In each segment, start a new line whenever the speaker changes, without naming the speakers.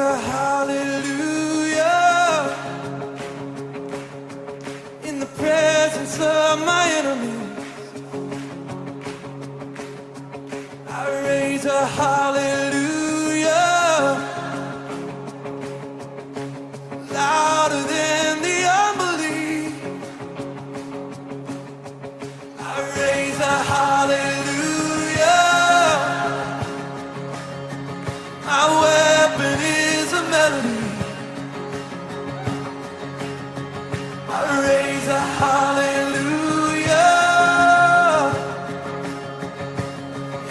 a hallelujah in the presence of my enemies. I raise a hallelujah louder than the unbelief. I raise a hallelujah. My weapon is a melody. I raise a hallelujah.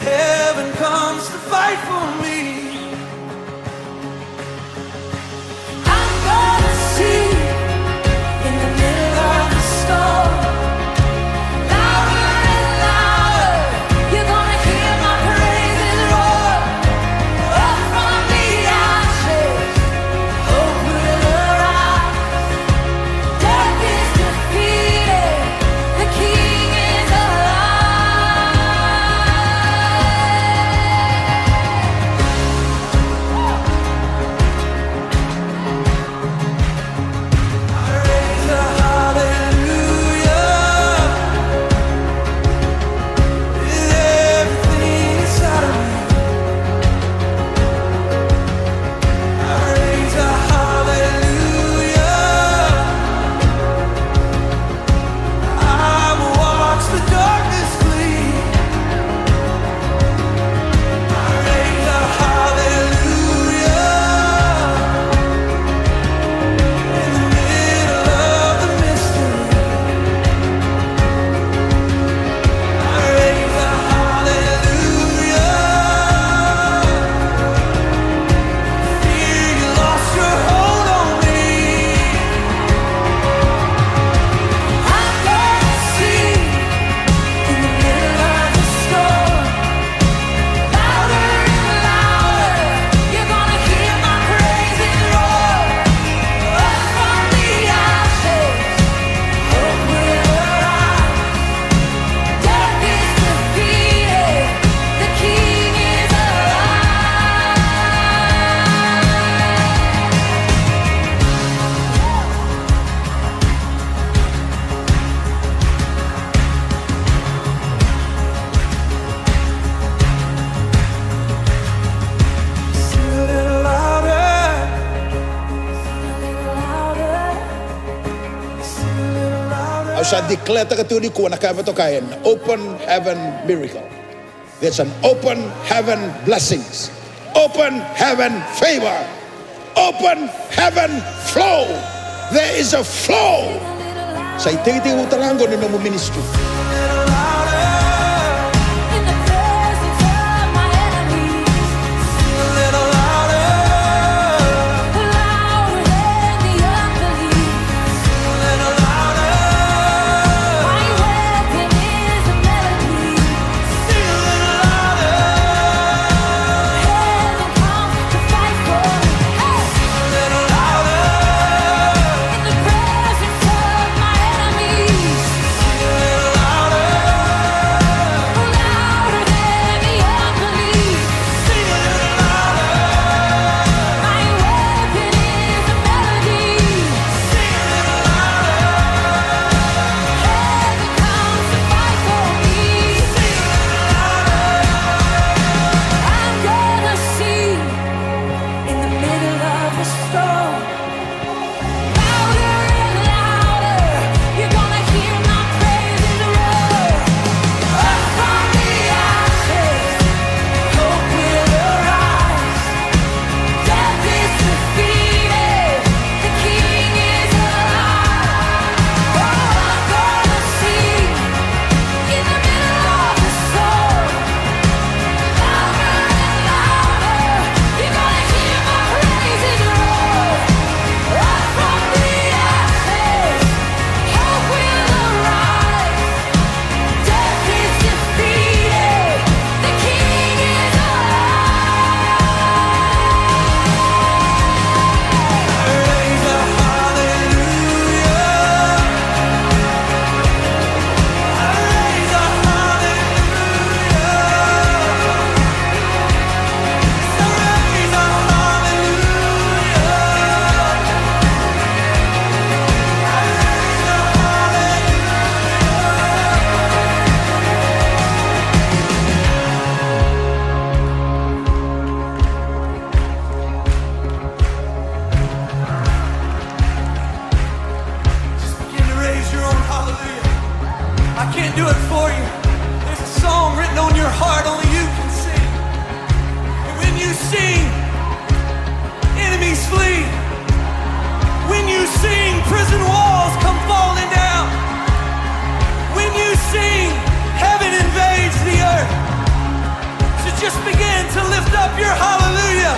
Heaven comes to fight for me. I'm gonna see in the middle of the storm. Louder and louder, you're gonna hear my praises roar. Up from the ashes, hope will arise. Death is defeated, the King is alive. I raise a hallelujah with everything inside of me. I raise a hallelujah. I will watch the darkness flee. I raise a hallelujah in the middle of the mystery. I raise a hallelujah. Fear you lost your hold on me. I'm gonna see in the middle of the storm. Louder and louder, you're gonna hear my praises roar. Up from the ashes, hope will arise. Death is defeated, the King is alive. Sing a little louder. Sing a little louder.
Als je declareert dat het niet kon, dan gaan we toch een open heaven miracle. There's an open heaven blessings. Open heaven favor. Open heaven flow. There is a flow. Say, take the uterango in the ministry.
Little louder. In the presence of my enemies. Sing a little louder. Louder than the unbelief. Sing a little louder. My weapon is a melody. Sing a little louder. Heaven comes to fight for me. Hey. Sing a little louder. In the presence of my enemies. Sing a little louder.
me do it for you. There's a song written on your heart only you can sing. And when you sing, enemies flee. When you sing, prison walls come falling down. When you sing, heaven invades the earth. So just begin to lift up your hallelujah.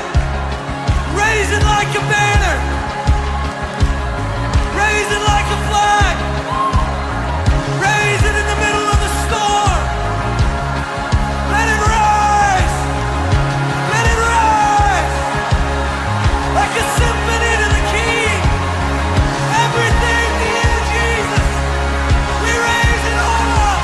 Raise it like a banner. Raise it like a flag. Raise it in the middle of the storm. Let it rise. Let it rise. Like a symphony to the King. Everything to you, Jesus. We raise it all up.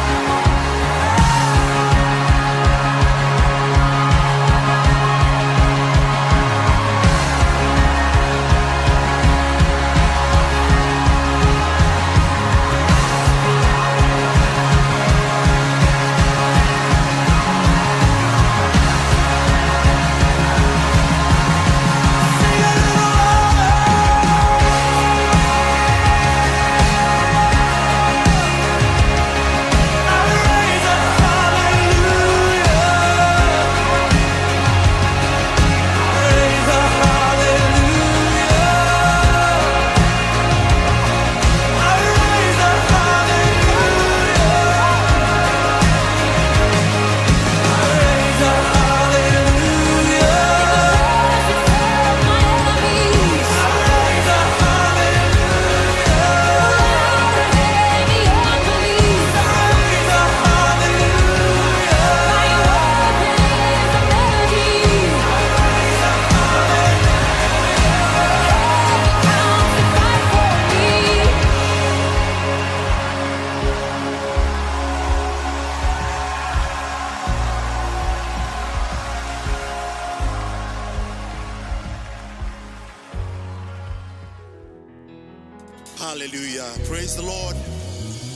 Hallelujah. Praise the Lord.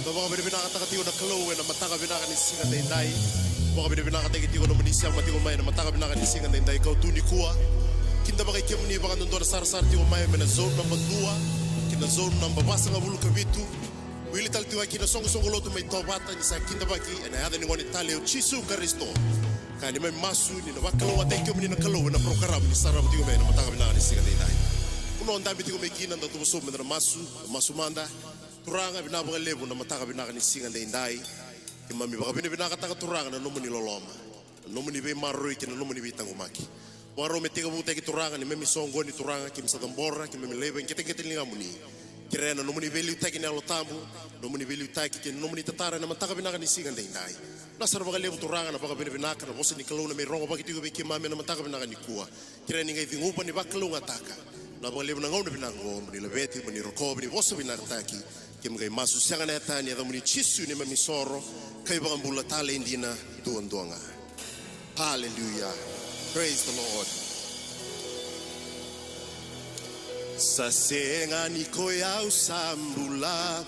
Mga binakatagatiyo na kalowe na mataka binakanisingan na inday. Mga binakatagatiyo na manisiyang matingumay na mataka binakanisingan na inday. Kau tunikua. Kinda bakay kemuni baka nundor sar-sar tiyo may na zone ng bandua. Kina zone ng babasa nga bulu kabitu. Wili tal tiwa kina song-song ulo may tobata ni sa kinda baki. And I had anyone Italia Chisu Karisto. Kani may masu ni na wakalawa tayo kemuni na kalowe na program ni sarap tiyo may na mataka binakanisingan na inday. Kuno ang dami tiyo may kinan na tumusog na masu manda. Turanga binabang lebo na mataka binakanisingan na inday. Imami baka binakataka turanga na numuni loloma. Numuni be maroy kina numuni be tangumaki. Waro me tiga buta ki turanga ni memi songo ni turanga kim sa tambora kim memi lebo kiting linga muni. Kirena numuni be liu taki na lotambu. Numuni be liu taki kina numuni tatara na mataka binakanisingan na inday. Nasar baka lebo turanga na baka binaka na bosa ni kalona me rongo baki tigo be kimami na mataka binakanikua. Kirena ngai vingupa ni bakalo ngataka. Na baka lebo na ngau na binango muni lebeti muni roko muni bosa binataki. Kim kay masu sianga na tani ada muni chisu ni mamisoro kay baka mbula tala indina duang-duanga. Hallelujah. Praise the Lord. Sa senga ni ko yau sambula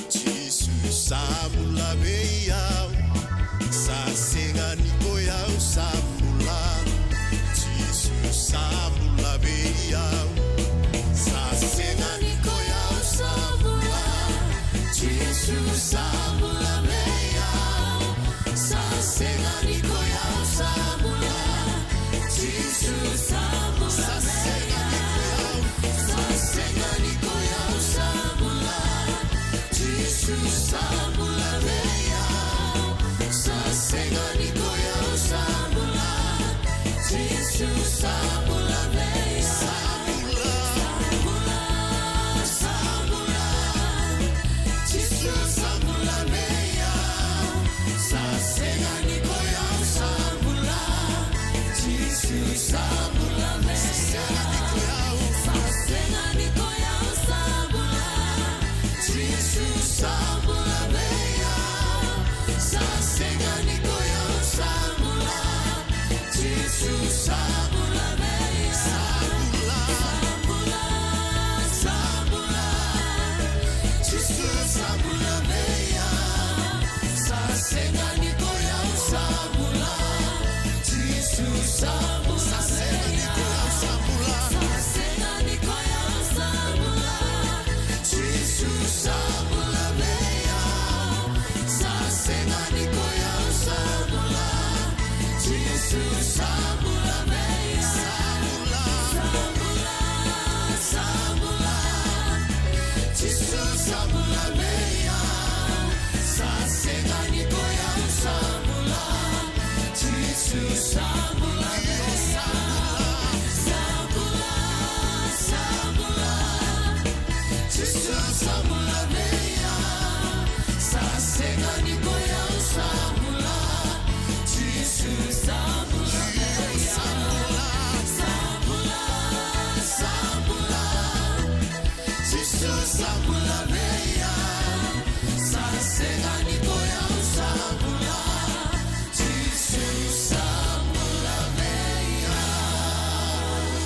chisu sambula beya. Sa senga ni ko yau sambula chisu sambula beya. Sa senga ni ko yau sambula Jesus sabula meya, sa senga ni ko yau sabula. Jesus sabula, sa senga ni ko yau, sa senga ni ko yau sabula. Jesus sabula meya, sa senga ni ko yau sabula. Jesus sabula meya, sabula, sabula, sabula. Jesus sabula meya, sa senga ni ko yau sabula. Jesus sabula meya, sa senga ni ko yau sabula. Jesus sabula meya, sa senga ni ko yau sabula. Jesus sabula meya.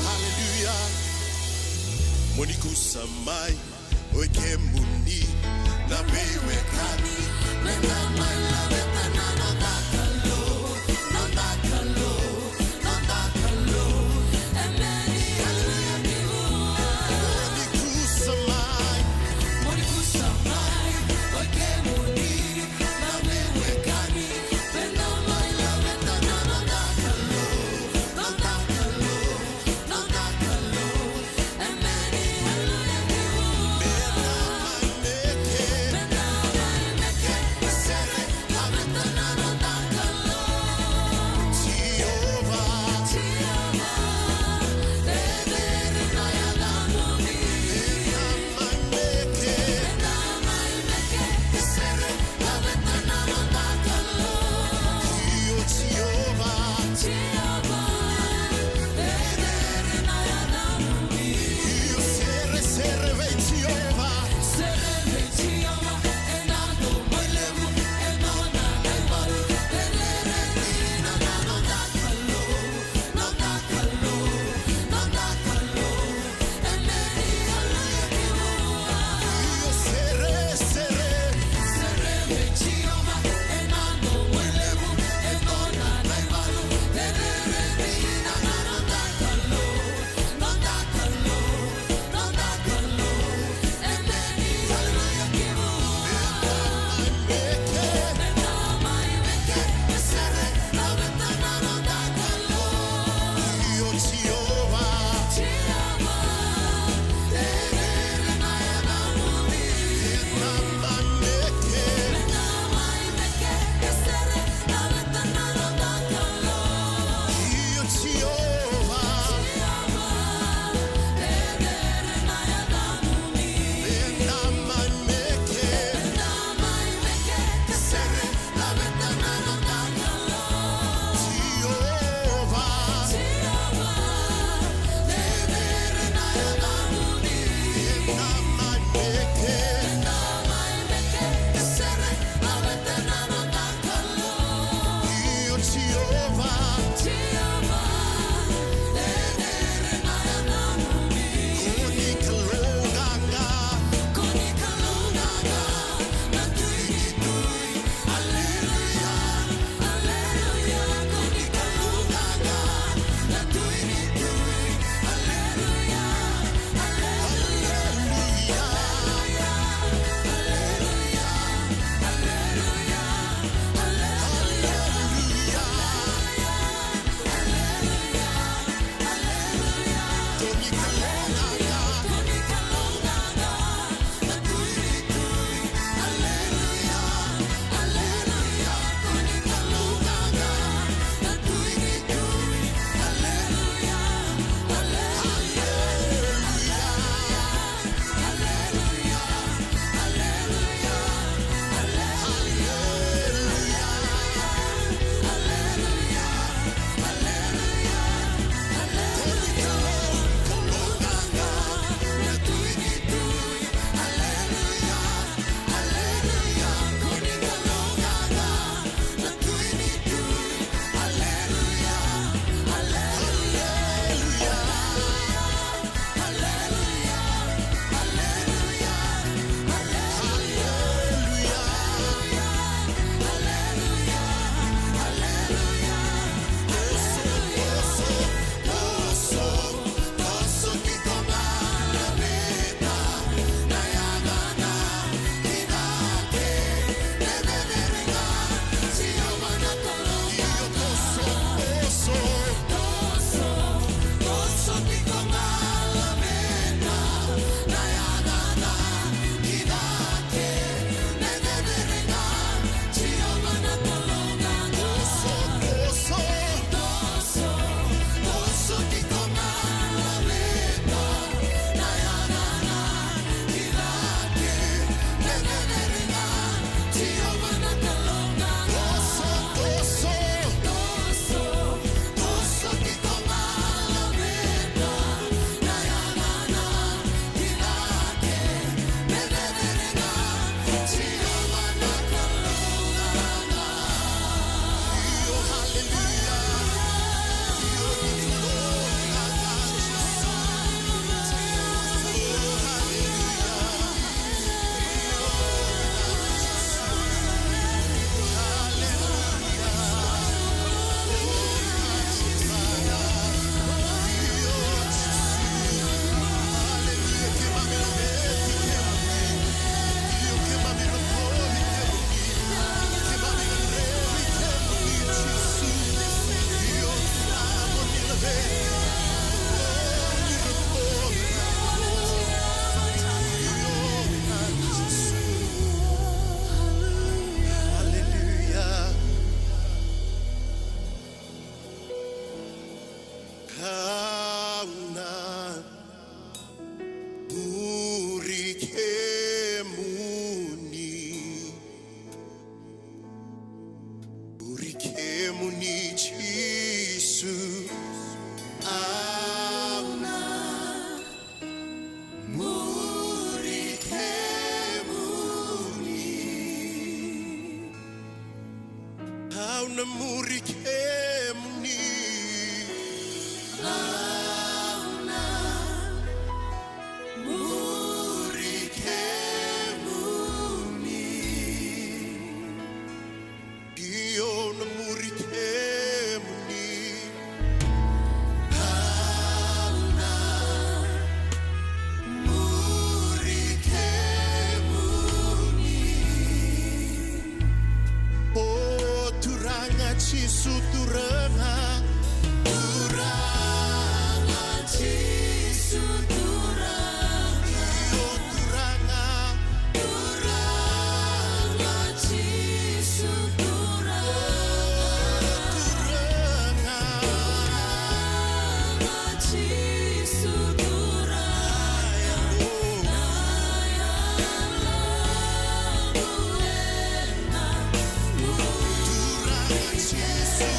Hallelujah. Moniku samai oike muni na bewe kani na mai la veta na no dakalo
Emeni hallelujah
Moniku samai
Moniku samai oike muni na bewe kani na mai la veta na no dakalo Emeni hallelujah
meke
Mena mai meke
sere Urikemuni Jesu Auna Murikemuni Auna Murikemuni Auna Murikemuni Auna Murikemuni Auna Murikemuni Oh turanga Jesu turanga Turanga Jesu turanga Oh turanga Turanga Jesu turanga Jesu turanga Turanga Jesu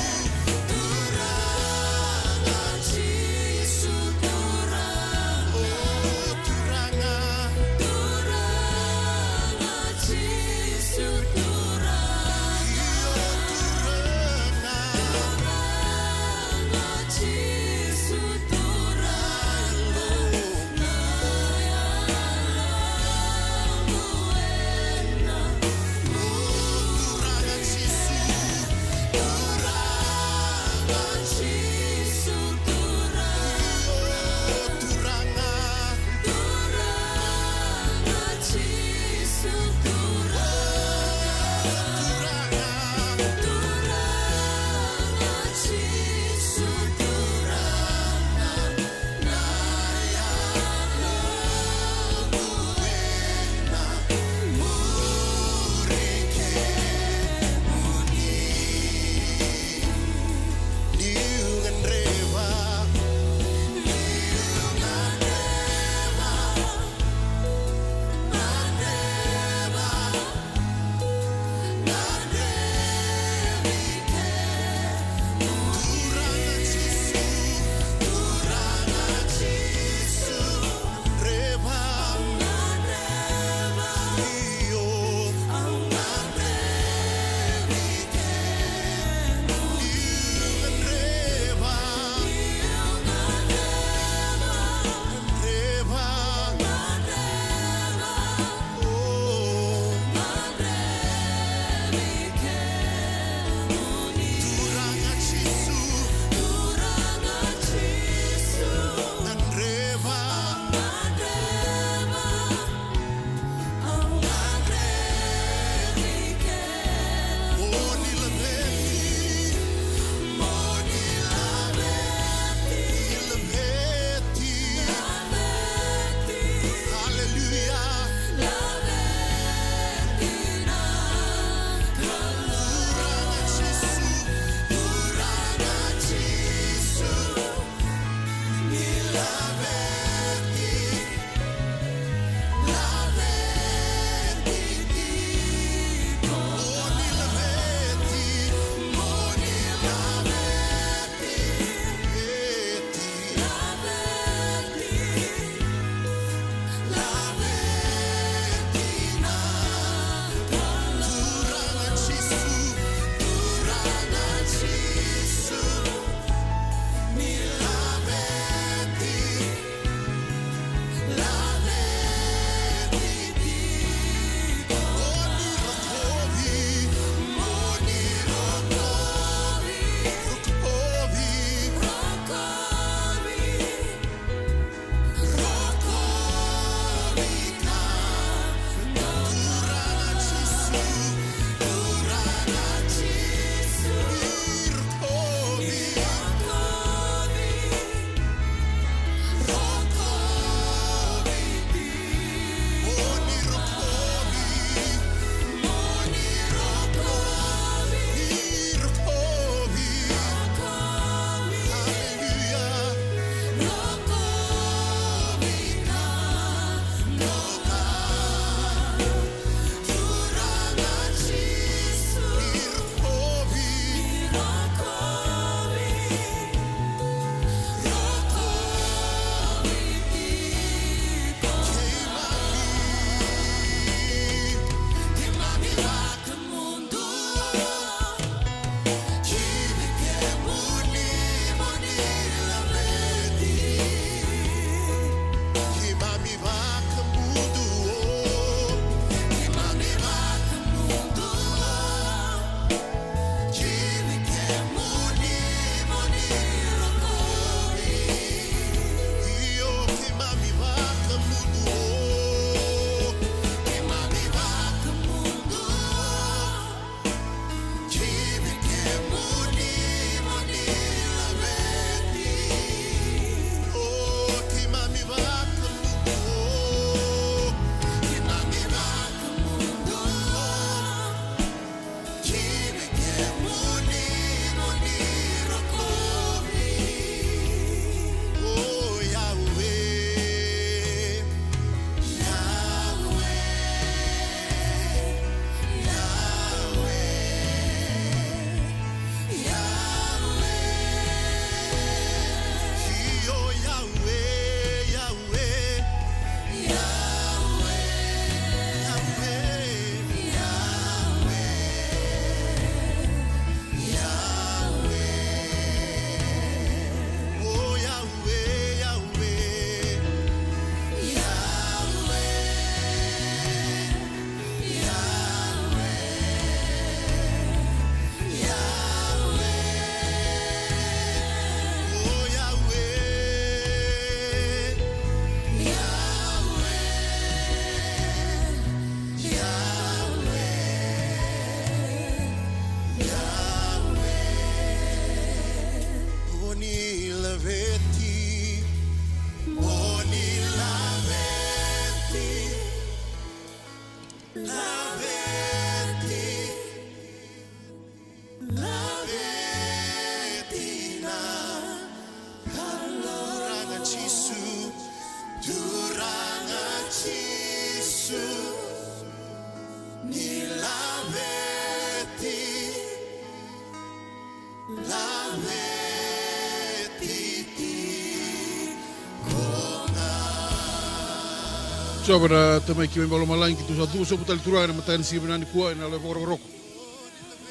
Coba na tamai ki membalo malang ki tu satu so putal turang na matan si benani kuah na le bokor rok.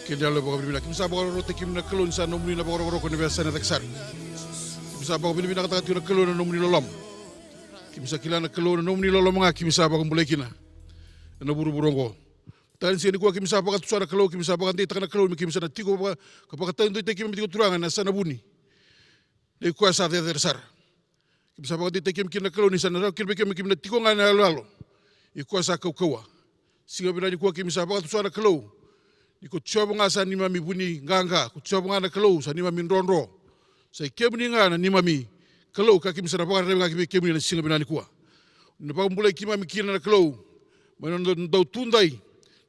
Ki dia le bokor bina ki sa bokor rok ki na kelon sa nomni na bokor rok na biasa na taksar. Ki sa bokor bina kata tu na kelon na nomni lolom. Ki sa kila na kelon na nomni lolom nga ki sa bokor mulai kina. Na buru-buru ngo. Tan si ni kuah ki sa bokor tu sa na kelon ki sa bokor ti tak na kelon ki sa na tigo ka bokor tan tu ki mi tigo turang na sa na buni. Le kuah sa de sar. Bisa bawa dia tekim kina kalau ni sana kira bekem kina tikongan lalu. Iko sa kau kawa. Singa bila ni kuah kimi sa bawa tu sana kalau. Iko coba ngasa ni mami buni nganga. Ko coba ngana kalau sa ni mami ronro. Sa kem ni ngana ni mami kalau ka kimi sa bawa rebe kimi kem ni singa bila ni kuah. Ni bawa mulai kimi mami kina kalau. Mana ndau tundai,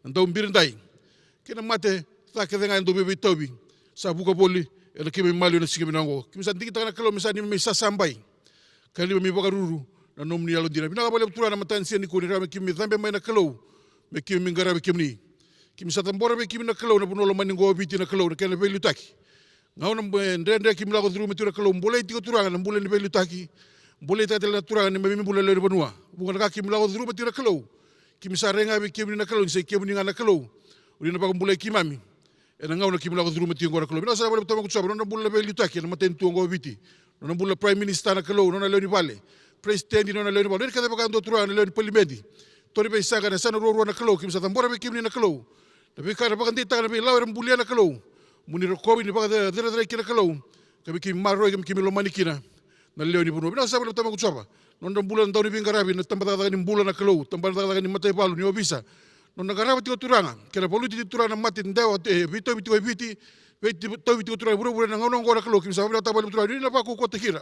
ndau mbirindai. Kena mate tak kedengar ndau bebe tobi. Sa buka boli. Ela kimi malu na singa bila ngo. Kimi sa tinggi tangan kalau misal ni mami sa sampai. Kali mi baka ruru na nomni alo dina. Bina kabale putura na matan siya ni kuni rame kimi thambe may na kalau. Me kimi mingara be kimi ni. Kimi sa tambora be kimi na kalau na punolo maningo biti na kalau na kaya na beli utaki. Ngau na ndre kimi lako dhuru metu na kalau. Mbole tiko turanga na mbole ni beli utaki. Mbole tatel na turanga ni mimi mbole leo ni banua. Bukan ka kimi lako dhuru metu na kalau. Kimi sa renga be kimi na kalau. Nisay kimi ni nga na kalau. Uli na baka mbole kimami. E na ngau na kimi lako dhuru metu na kalau. Bina sa bale putama kutsaba. Na mbole beli utaki na matentu ngo biti. Nona bula prime minister na kalau nona leo ni vale president nona leo ni vale kada baka ndo turanga leo ni parliament tori be saga na sana ro na kalau kimsa tambora be kimni na kalau tapi kada baka ndita na be lawer mbulia na kalau muni ro kobi ni baka dere kina kalau kabi kim maro kim lo manikina na leo ni buno bina sabala tama kutsaba nona bula ndo ni bingarabi na tambata ni bula na kalau tambata ni mate palu ni obisa nona garaba tiko turanga kena poluti turanga mati ndewa vito biti Tahu itu turang buru-buru na ngau ngora kalau kimsa bila tabal turang ini apa aku kota kira.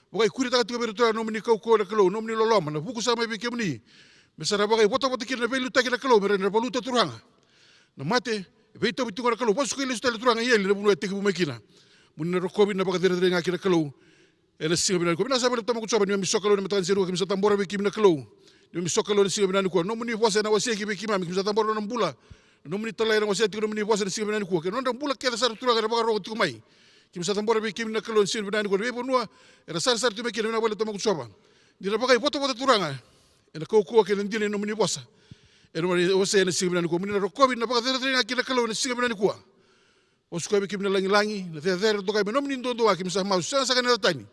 Bagai kuri tak tiga turang nomini kau na kalau nomini lolom na buku sama bikin ni. Besar bagai foto kira na belu tak na kalau mereka balu turang. Na mate beito bitu na kalau pas kili sudah turang iya na bunu etik bumekina. Muni na rokobi na bagai dere ngakira kalau. Ena singa binan ko. Bina sabal tamu kucoba ni misok kalau ni matan seru kimsa tambora bikin na kalau. Ni misok kalau ni singa binan ko. Nomini puasa na wasi bikin mami kimsa tambora na bula. Nomini talai na wasi tiko nomini puasa na singa binan ko. Kena nda bula kera sar turang na bagai rogo tiko mai. Kimsa tambora bikin na kalau singa binan ko. Be bonua era sar tu bikin na bala tamu kucoba. Ni na bagai foto turanga. Ena kau kena ndine nomini puasa. Ena wasi na singa binan ko. Muni na rokobi na bagai dere ngakira kalau na singa binan ko. Osukai bikin na langi na dere to kai nomini ndo kimsa mau sa na tani.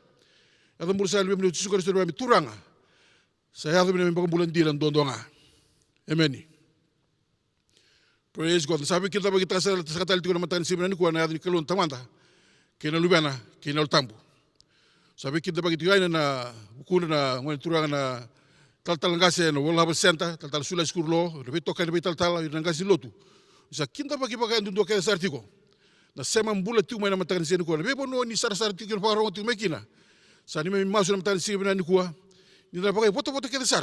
Ada mulu saya lebih menuju suka restoran turanga. Saya ada benar memang bulan dilan dondonga. Amen. Praise God. Sabi kita bagi kita sekali tiga matan sebenarnya kuana ada di kelon tamanta. Kena lubana, kena tambu. Sabi kita bagi tiga na buku na ngone turanga na tal ngase na wala senta, tal sula skurlo, lebih toka lebih tal ngase lotu. Isa kita bagi dundo kaya sartiko. Na sema mbula tu mai na matan sebenarnya kuana. Lebih bono ni sar tiko parong tu mekina. Sani me masuk na matan sebenarnya kuah. Ni na bagi foto kaya sar.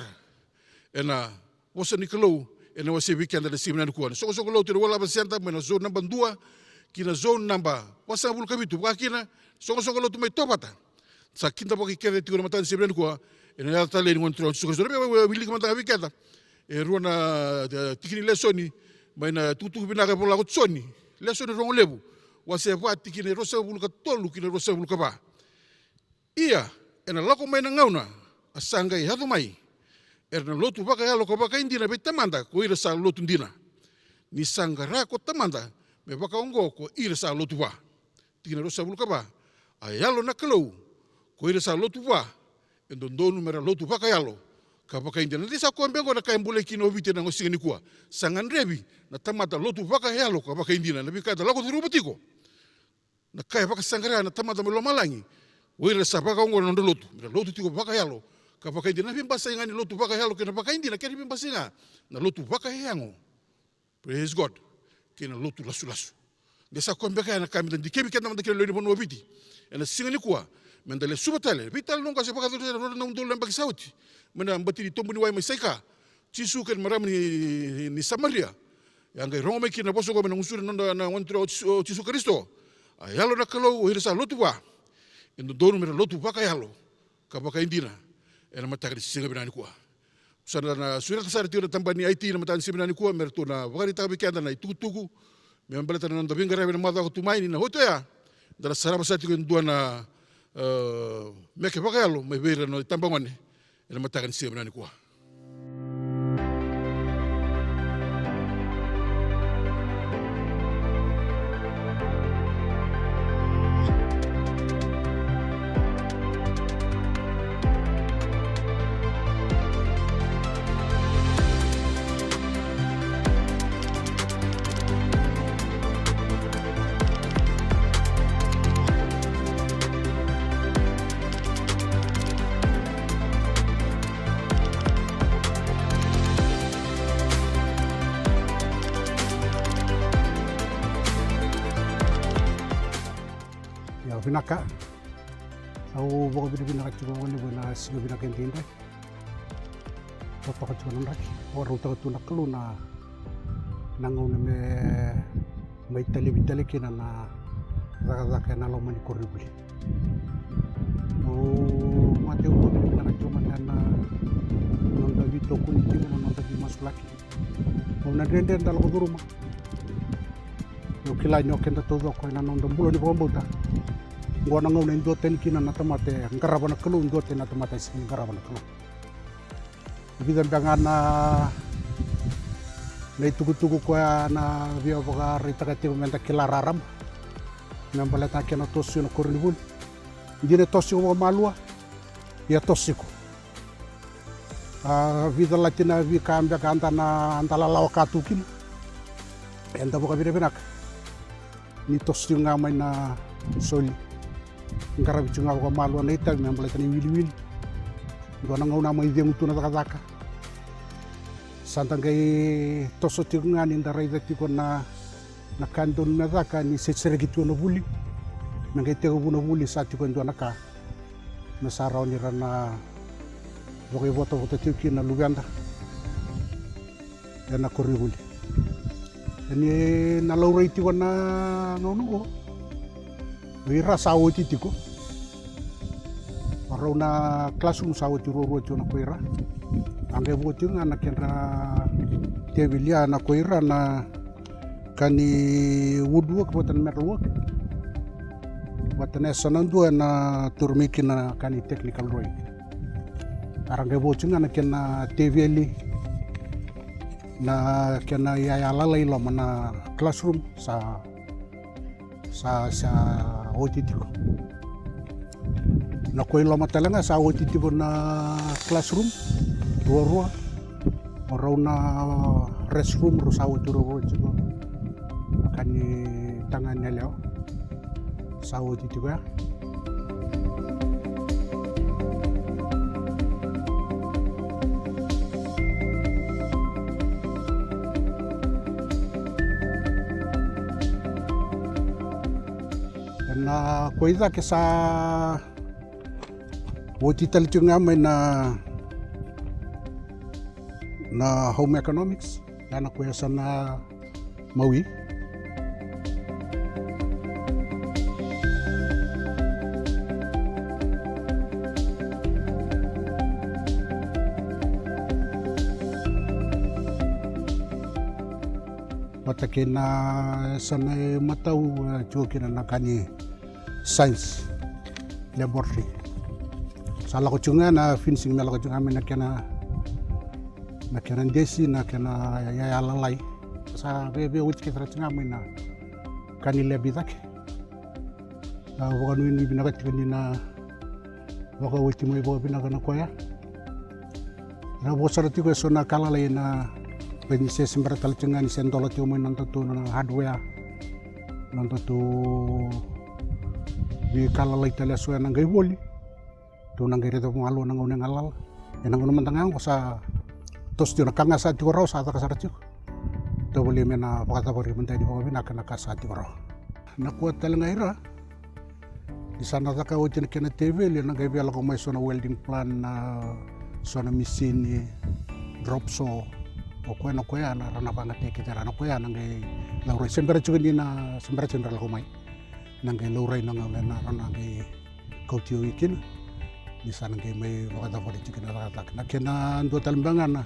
Ena wasa ni kalau ena wasi weekend ada sebenarnya kuah. So lo tu wala senta mena zone number 2 kina zone number wasa bulu kabitu kina so lo tu mai topata. Sa kinta bagi kaya tiga matan sebenarnya kuah. Ena ta le ngon so wili matan weekend. Ruana tikini lesoni mai na tutu bina ka pola kutsoni. Lesoni rong lebu. Wasa va tikini rosa bulu ka tolu kina rosa bulu ka ba. Ia, ena lako mai na ngauna, asangai hatu mai. Erna lotu baka yalo ko baka indina be tamanda ko ira sa lotu ndina. Ni sangara ko tamanda me baka ongo ko ira sa lotu ba. Tina rosa bulu ka ba. Ayalo na kalau ko ira sa lotu ba. Endondonu mera lotu baka yalo. Ka baka indina disa ko mbengo na kai mbule kino vite na ngosingani kuwa. Sangan rebi na tamata lotu baka yalo ka baka indina na bika da lako durubutiko. Na kai baka sangara na tamata me lomalangi. Wira sa baka ongo na lotu, lotu tiko baka yalo, ka baka indina pimpa singa ni lotu baka yalo kena baka indina kena pimpa singa na lotu baka yango. Praise God. Kena lotu lasu. Desa ko mbeka na kami ndi kemi kena manda kena leni bono biti. Ena singa ni kuwa, mendale subatale, vital nonga se baka do na ndo lembak sauti. Mena mbati tombu ni wai mai saika. Cisu ken maram ni Samaria. Yang rongo me kena boso ko mena ngusuri nonda na wantro Cisu Kristo. Ayalo na kalau wira sa lotu ba. Endo dono mera lotu baka yalo ka baka indina ena matakari singa binani kuah sana na surat sar tira tambani IT na matan binani kuah merto na bakari tabi kanda na tuku me ambaleta na ndo bingara na madha ko tumaini na hoto ya dara saraba sati ko ndo na meke baka yalo me beira no tambangone ena matakari singa binani kuah
binaka au boka binaka chuko wani wana sigo binaka entende toka chuko nandaki ora utaka tuna kalu na nangauna me itali kina na zaka na lomani koribuli o mate u binaka chuko mandana nonda vito kunti na nonda bimasulaki o na rende ndalo koduruma yo kila nyokenda todo ko na nonda bulo ni bombuta ngona ngona ndoten kina na tamate ngarabana kalu ndoten na tamate sin ngarabana kalu bidan dangana na tugu ko na via boga rita ka tigo menta kilararam na mbala ta kena tosio no kornibul ndine tosio mo malua ya tosiko vida latina vi kambia kanta na antala lawa katukin enda boga birebenak ni tosio ngamai na soli ngarabi chunga ko malu na ita me mbala tani wili ngona ngona mai dia mutuna taka santangai toso tinga ni ndarai dati ko na kandon na taka ni setsere gitu no buli nangai te ko no buli sati ko ndona ka na sarau ni rana boge voto tiki na luganda na koribuli ni na lauriti ko na nono Wira sawoti tiko. Arona classroom sawoti roro chona koira. Ange boti ngana kenra tevilia na koira na kani woodwork botan metalwork. Botan sanandu na turmiki na kani technical drawing. Arange boti ngana kena tvli na kena ya lalai lo mana classroom sa otitiko na koy lo matalanga sa otitiko na classroom dua ora na restroom ro sa otiro chiko kani tangan leo sa otitiko ya na koida ke sa wotital tunga mai na home economics na koya sana maui matake na sana matau chuki na kani science laboratory sala ko chunga na finishing na ko chunga na kena desi na kena ya lalai sa bebe which kitra chunga na kani lebidak waka nui binaka tikani na waka ultimo ibo binaka na koya na bosara tiko so na kalalai na when se sembra tal chunga ni sen dola tio mo nanta tu na hardware nanta tu vi kalalai tala so na ngai boli tu na ngai reto malo na ngone ngalal ena ngono mantangang ko sa tos tio na kanga sa tio ro sa ta kasar tio to boli mena pakata bori mentai di bawah binaka na kasa tio ro na kuat tala ngaira di sana ta ka otin kena tv le na ngai bela ko mai so na welding plan na so na machine drop saw o koena na rana bangat ni kita rana koya nangai laurai sembra chugani na sembra general ko mai nangai laurai nanga na rana ngai kautio ikin di sana ngai mai wakata fori chugana rata na kena ndo talimbangan na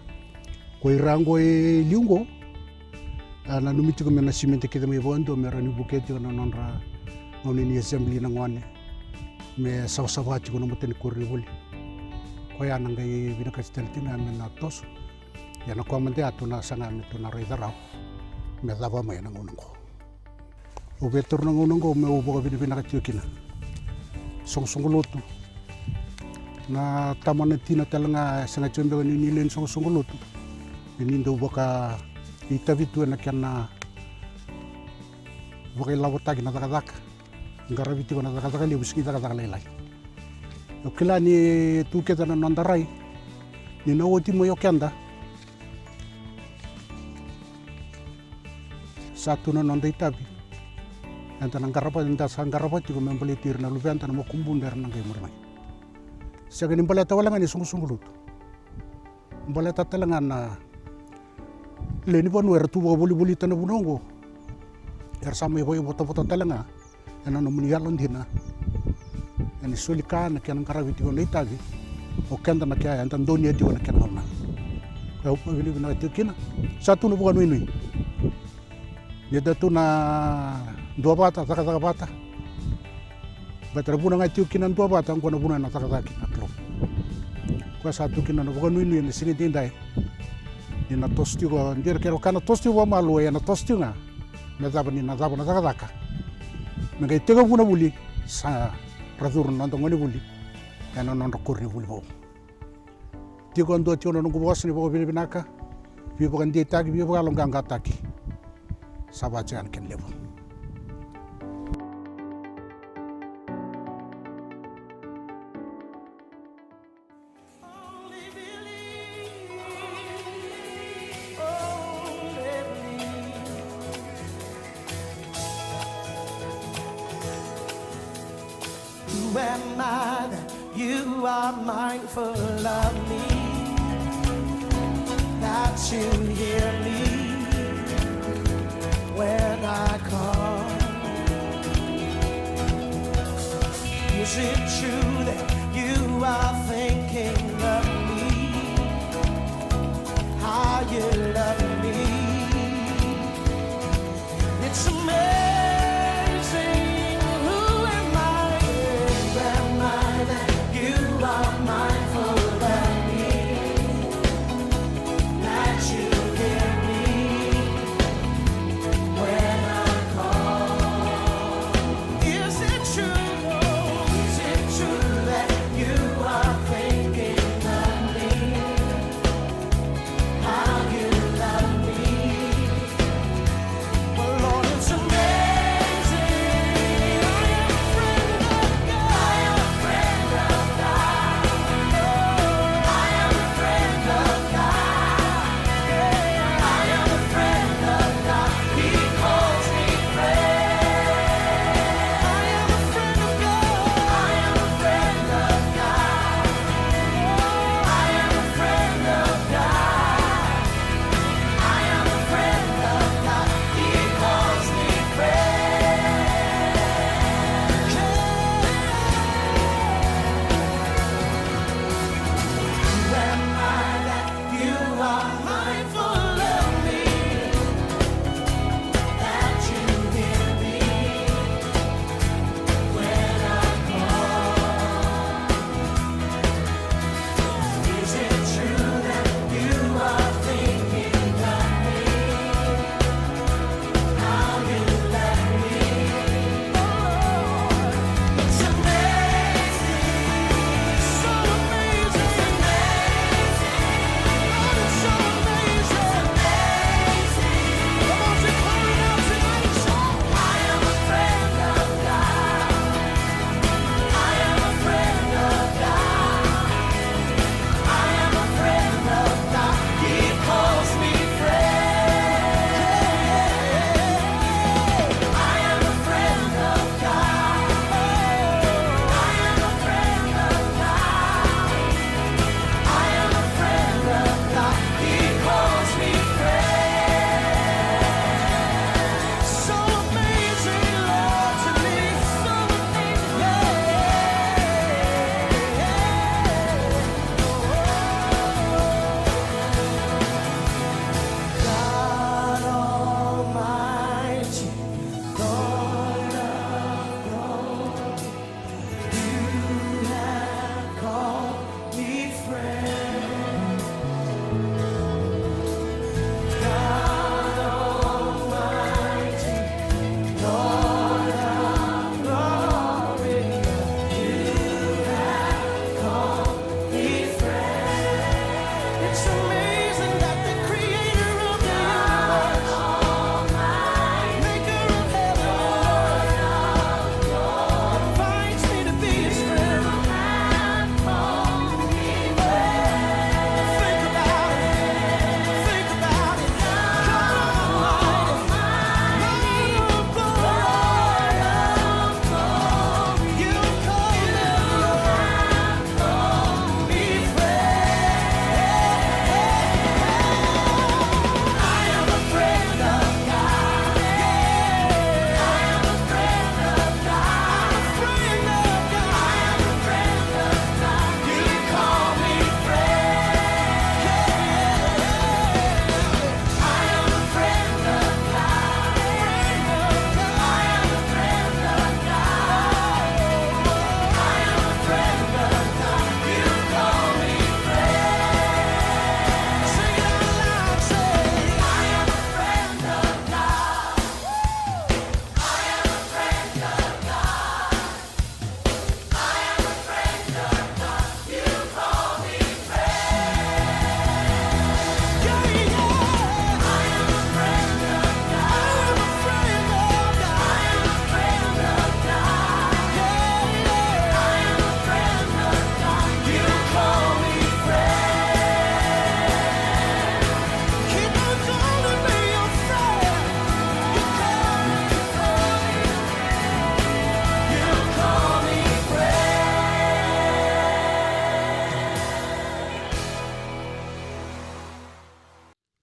koirango e liungo na numitu ko mena simente kita mai bondo mera ni buketi na nonra noni ni assembly na ngwane me sawa chugo no meten kurri boli koya nangai binaka steltina mena tos yana kwa mande atuna sanga metuna raidarau me dava mai na ngongo o betor na ngongo me o boga bini binaka tiokina songolotu na tamana tina talanga sanga chombe ni len songolotu ini ndo boka itavitu na kana boka lawata kina taka ngaraviti kona taka li buski taka lai o kila ni tu keta na nandarai ni no oti mo yokenda satu na nonda itabi enta nang karapa enta sang karapa ti ko membali tir na luve enta na makumbun der nang kai murmai siaga ni mbala tawalangan ni sungu-sungu mbala tatalangan na le ni panu er tu boli tana bunongo er sama ibo bota talanga ena no muni yalon dina eni sulika na kian karawiti ko leitagi o kenda na kia enta ndoni eti na kian ngona ka upo vili na tikina satu no bukan nui dia datu na dua bata taka bata batera buna ngai tikina dua bata ko na buna na taka kita klo ko satu kina no bukan nui ni sini tindai ni na tosti ko ndir kero kana tosti wa malu ya na tosti nga na zaba na taka ngai tega buna buli sa radur na ngoni buli kana non kurni buli bo tigo ndo tiono no bos ni bo binaka bi bo ndi tagi bi bo alonga ngataki sabajan ken lebo
Who am I that you are mindful of me, that you hear me when I call? Is it true that you are thinking of me, how you love me? It's amazing. You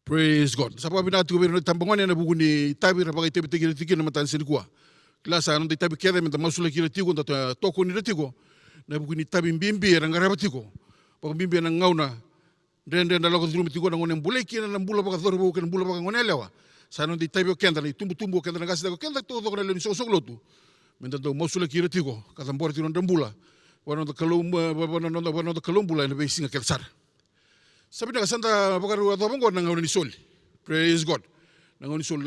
Praise God. Sa pabinati ko pero tambangan na buku ni tabi ra pakai tebe tegi tiki na matan sini kuah. Klasa non tabi kere menta masula kira tigo nda toko ni tigo. Na buku ni tabi bimbi ra ngara tigo. Pak bimbi na ngauna. Den na lago dulu tigo na ngonen bule kina na bula pak thor buku na bula pak ngonelewa. Sa non tabi kenda ni tumbu kenda na gasi kenda to to na le so lotu. Menta do masula kira tigo. Kata mbor tiro ndambula. Wana wana kalumbula na besinga kelsar. Sabi na kasanda pakaru ato bongo nangaw ni sol. Praise God. Nangaw ni sol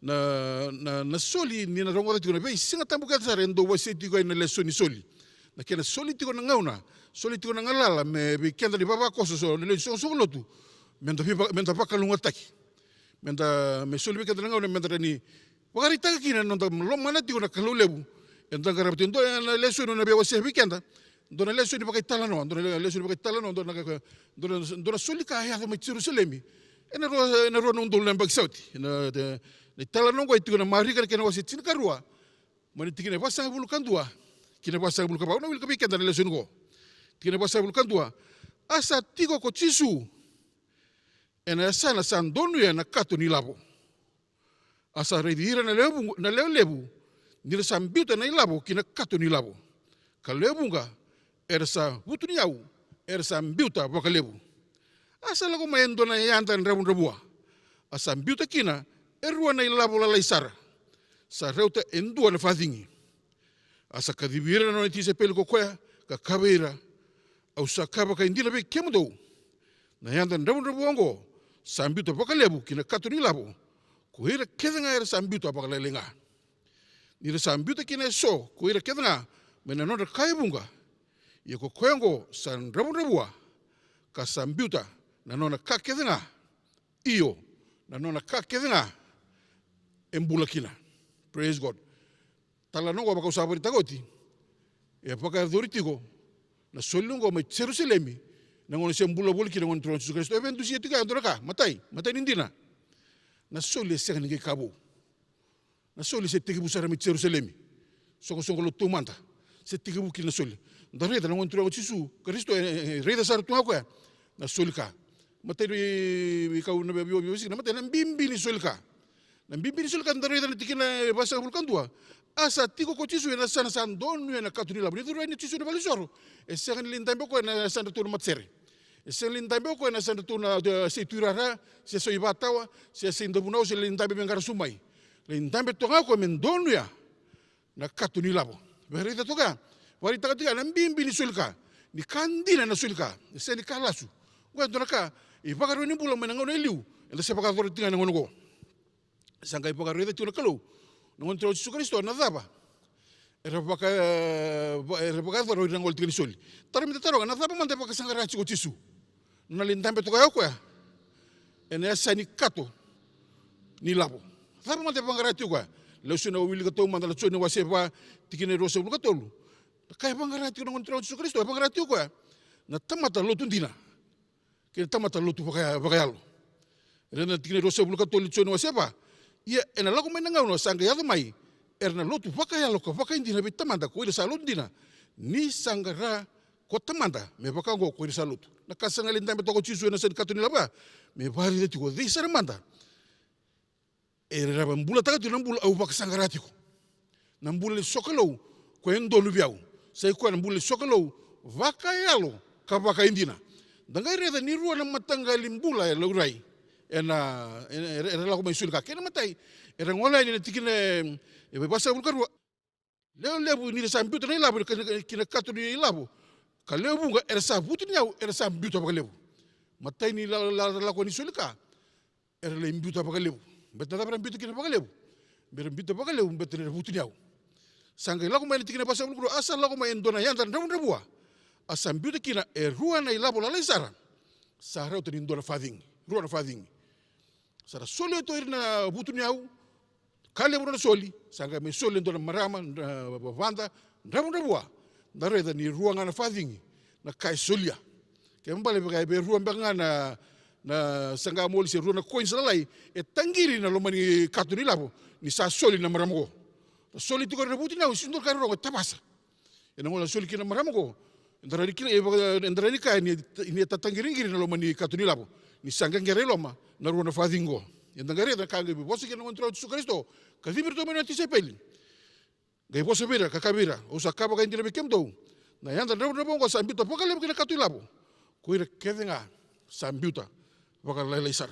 na soli ni na rongo tiko na be singa tambu kelsar endo wasi tiko na leso ni soli. Na kena soli tiko nangaw na. Soli tiko nangalala me be kenda di baba koso so le so lotu. Menta pakalunga taki. Menta me soli be kenda nangaw na menta ni wakari taka kina nonta lomana tiko na kalulebu. Entang karabati ndo na leso no na be wasi bikenda. Dona leso ni pakai talano, dona leso ni pakai talano, dona soli ka ya ma Jerusalem. Ena ro no ndol nambak sauti. Ena talano ko itu na mari kan kena wasi tin karua. Mani tikine pasang bulu kandua. Kina pasang bulu kapau na wil kapi kenda leso ngo. Tikine pasang bulu kandua. Asa tigo ko chisu. Ena sana san donu ya na kato ni labo. Asa redira na lebu. Nila sambiuta na ilabo kina kato ni labo. Kalebu nga ersa butuniau ersa mbiuta bakalebu asa lago maendo na yanta rabua asa mbiuta kina erua na ilabo la laisara sa reuta endua na fadingi asa kadibira no tise pel ko koya ka kabeira au sakaba ka indila be kemudo na yanta rabua ngo sa mbiuta bakalebu kina katuni labo ko ira kedenga ersa mbiuta bakalelenga ni sa mbiuta kina so ko ira kedenga mena no kaibunga ia ko koengo san rabua ka sambiuta na nona kakedenga iyo na nona kakedenga embula kina. Praise God. Tala nongo baka usabari tagoti ia paka doritigo na solungo mai Jerusalemi na ngono sembula boli kina ngono tron Jesus Kristo eventu sia tiga ndoraka matai nindina na soli se ngi kabo na soli se tigi busara mai Jerusalemi soko lo tumanta se tigi buki na soli ndare da ngontro chisu Kristo reda sar tu ako na sulka materi ka una be bio na materi na bimbi ni sulka ndare da tikina basa bulkan tua asa tiko ko chisu na sana san donu na katuni labri tu ni chisu na balisoro e sen lintambe ko na san tu matsere e sen lintambe ko na san tu na se turara se so ibatawa se ndobunau se lintambe bengar sumai lintambe to ko men donu ya na katuni labo berita toka wari takatika na mbimbi ni sulka ni kandina na sulka se ni kalasu ngwa ndonaka e pagaru ni bula menango na liu enda se pagaru tinga ngono go sanga i pagaru de tuna kalu ngon tro Jesus Kristo na daba era pagaru ro ngol tinga sul tar mi taro na daba mante paka sanga rachi ko tisu na lintambe to kayo ko ya ena sani kato ni labo daba mante panga rachi ko le suna wili ka to manda la tsone wasepa tikine ro se bulu ka tolu kaya pangarati ko ngon Jesus Kristo pangarati ko na tamata lotu dina ke tamata lotu pakayalo rena tikine rosa bulu katoli chono wasepa ia ena lago menanga no sanga ya mai erna lotu pakayalo ko pakindina bi tamanda ko ila salut dina ni sangara ko tamanda me pakango ko ila salut na kasanga lintambe to ko chisu na sen katuni laba me bari de ko di sarmanda era bambula tagatu nambula au paksangarati ko nambula sokalo ko endo lubiau sai ko nambula sokalo vakayalo ka vakaindina dangai reda ni rua na matanga limbula ya laurai era lago mai sulka kena matai era ngola ni tikine e basa bulkarwa lebu ni sambuto na labu kina katu ni labu ka lebu ga era sabuto ni era sambuto ba lebu matai ni lago ni sulka era lembuto ba lebu betna da mbuto kina ba lebu mbuto ba lebu betna buto ni sanga lago mai tikine basa bulkarwa asa lago mai ndona yanda ndabua asa mbuto kina e rua na labu la lesara sara to ni ndona fading rua na fading sara soli to irna butu nyau kale bro soli sanga me soli ndo marama bavanda ndabua ndare da ni ruanga na fadingi na kai solia ke mbale be ruanga ngana na sanga moli se ruanga coins lai e tangiri na lomani katuni labo ni sa soli na maramo soli tiko na butu nyau sindo karo tabasa ena ngola soli kina maramo ndare kina ndare kai ni tatangiri na lomani katuni labo ni sanggang kere loma na ruana fadingo yang tangare na kage bi bosi kena kontrol su Kristo ka vibir to mena tise peli gai bosi bira ka kabira o sakaba ka indira bekem do na yanda na bongo sambuta pokale kena katu labo kuira kedenga sambuta pokale laisar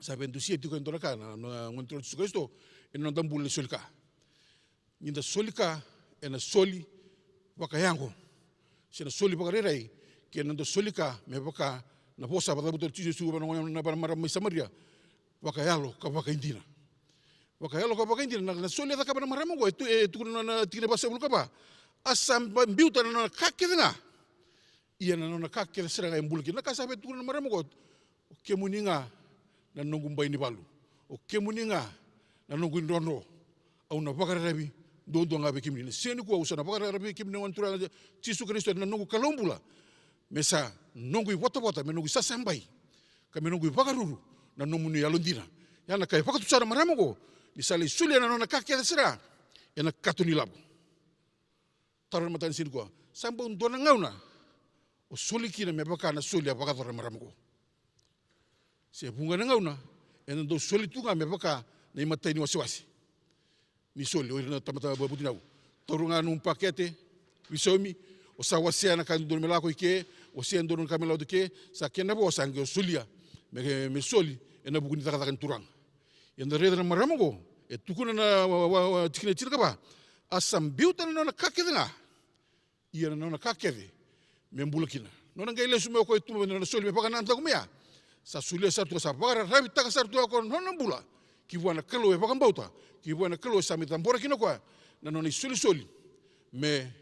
sabe entusia tu kan toraka na kontrol su Kristo en non tambul solika ninda solika ena soli wakayango sina soli pakarerai ke nando solika me baka na posa pada butor tisi su na para mara samaria wakayalo ka wakaindina na soli ata ka para mara mo tu na tire basa bulu ka asam biuta na kakedenga ia na kakede seranga embulki na kasabe tu na mara mo ke muninga na nungum bai ni balu o ke muninga na nungum rono au na pakarabi do ngabe kimni seni ko usana pakarabi kimni wantura tisu Kristo na nungu kalombula mesa nungu wota me nungu sasambai ka me nungu pakaruru na numuni alondina yana kai pakatusara maramogo misali sulia na nona kakya sera yana katuni labo taron matan sin ko sambo ndona ngauna o suliki na me pakana sulia pakatora maramogo se bunga na ngauna ena do solitunga me paka na imatai ni wasiwasi ni soli o na tamata babutinau torunga num pakete wisomi o sa wasia na kan dorme la ko ike o se ndorun kamela do ke sa kena bo sangue sulia me soli ena buguni taka kan turang yanda reda na maramogo e tukuna na tikine tirka ba asam biuta na kakede nga ia na kakede me mbulakina nona ngai lesu me ko tu na soli me pakana anta kumea sa sulia sa tu sa para rabi taka sa tu ko nona mbula ki wana kalo e pakambauta ki wana kalo sa mitambora kino kwa na nona soli me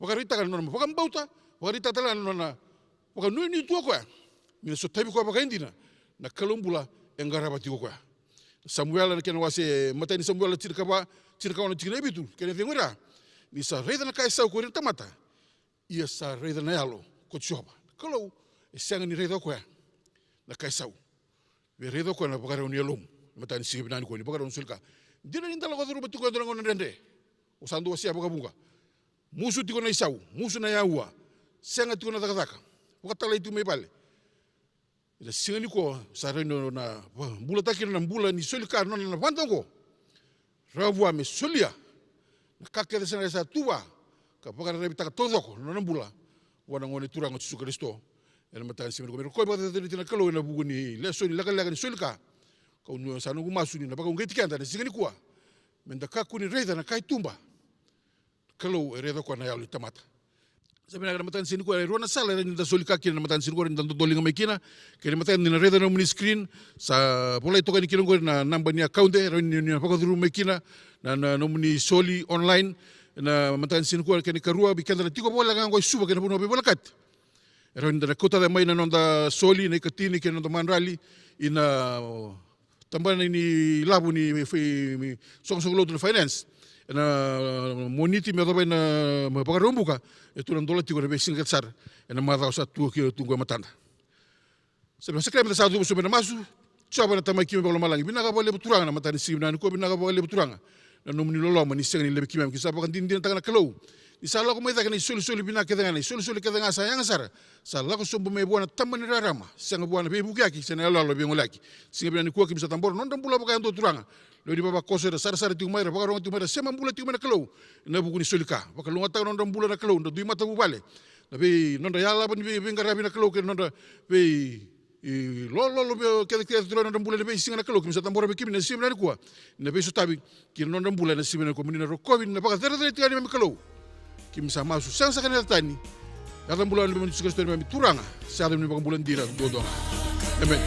wakarita kan nona pakambauta wakarita tala nona wakanui ni tu kwa mina so tabi kwa pakaindina na kalombula engara bati kwa Samuel na kena wase mata ni Samuel tirka wana tirka bitu kena vengura ni sa reda na kai sau ko renta mata ia sa reda na yalo ko choba kalau esanga ni reda kwa na kai sau ve reda kwa na pakara ni yalom mata ni sibe nani ko ni pakara sulka dina ni ndala ko ru batu ko ndongo ndende usando wase abugabunga musu tiko na isau musu na yaua senga tiko na takataka wakatala itu me bale ila singani ko sareno na bula takir na bula ni solika no na vantango ravua me solia na kakede sana sa tuwa ka pakara rebi taka todoko no na bula wana ngone turanga Yesus Kristo ela matan sima ko ko ba de na kalo na buguni le soli laga ni solika ka unu sa no masu ni na baka ngeti kanda na singani ko menda kakuni reda na kai tumba kalo reda ko na yalo tamata sabi na matan sin ko rona sala ni da solika kina matan sin ko rin tanto dolinga mekina kina matan ni reda no mini screen sa pola ito kan kino ko na namba ni account ni pakaduru mekina na no mini soli online na matan sin ko kini karua bikanda tiko bola ngang ko suba kina puno bola kat ron da kota da mai na nonda soli ni katini kina nonda manrali ina tambana ni labu ni song load finance na moniti me dobe na pagarumbuka itu nang dola tigo rebe singat sar na mata sa tu ki tunggu matanda sebe sekre mata sa tu so na masu coba na tamai kimi bolo malangi bina ka bole buturanga na mata ni sim na ko bina ka bole buturanga na nomni lolo mani sengi lebe kimi ki sa pa kan din tanga kalo ni sala ko mai ta kan soli bina ke tanga soli ke tanga sayang sar sala ko sombo me bona tamani rarama senga bona be bukaki sena lolo be ngolaki singa bina ni ko ki bisa tambor non dambula pa kan do turanga lo di baba koso da sar tu mai baka ronga tu mai sema bula tu mai kalo na buguni solika baka lunga ta non bula na kalo ndo du mata bu bale na be non da yala ban be ngara bina kalo ke non da be lo ke tu non bula be singa na kalo kimsa tambora be kimna simna ni kwa na be sutabi ki non bula na simna ko minina ro covid na baka tere ti ani me kalo kimsa masu sansa kana tani ya tan bula ni be suka sto me turanga sa ni baka bula ndira do amen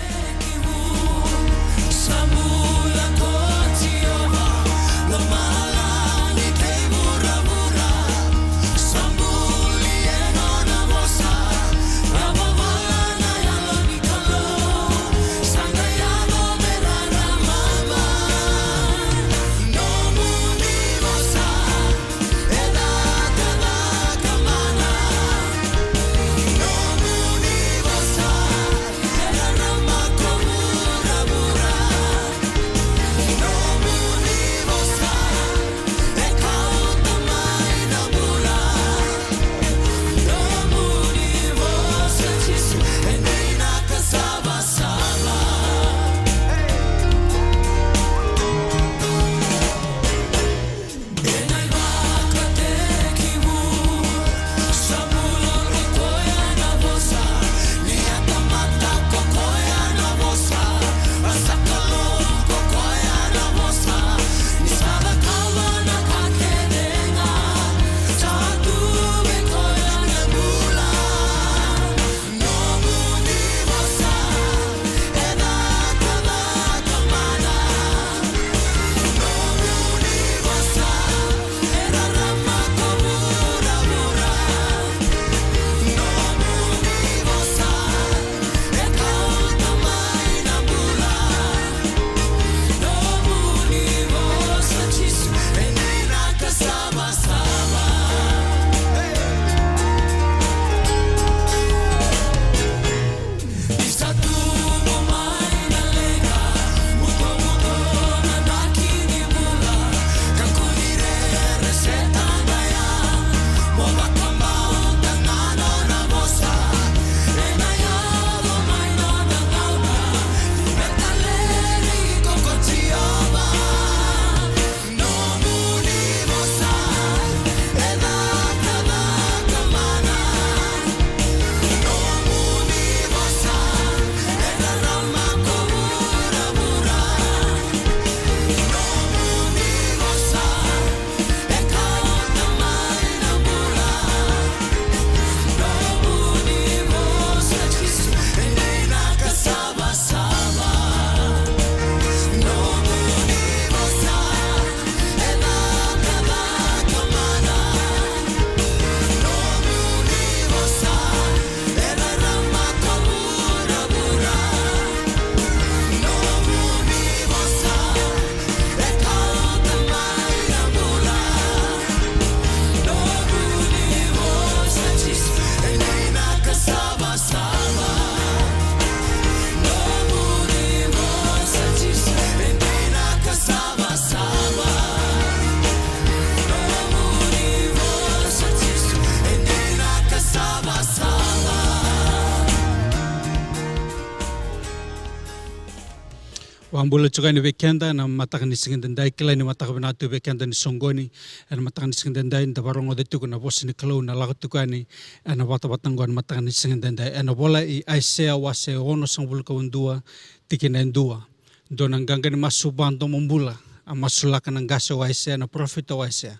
Wambula chukai ni weekenda na mataka ni singindandai kila ni mataka binatu weekenda ni songoni na mataka ni singindandai na barongo de tuku na bosi ni kalau na lago tukani na wata watango na mataka ni singindandai na bola I Isaiah wase ono sangbul ka undua tikina ndua dona nganga ni masubando mombula amasulaka ng gaso wa Isaiah na prophet wa Isaiah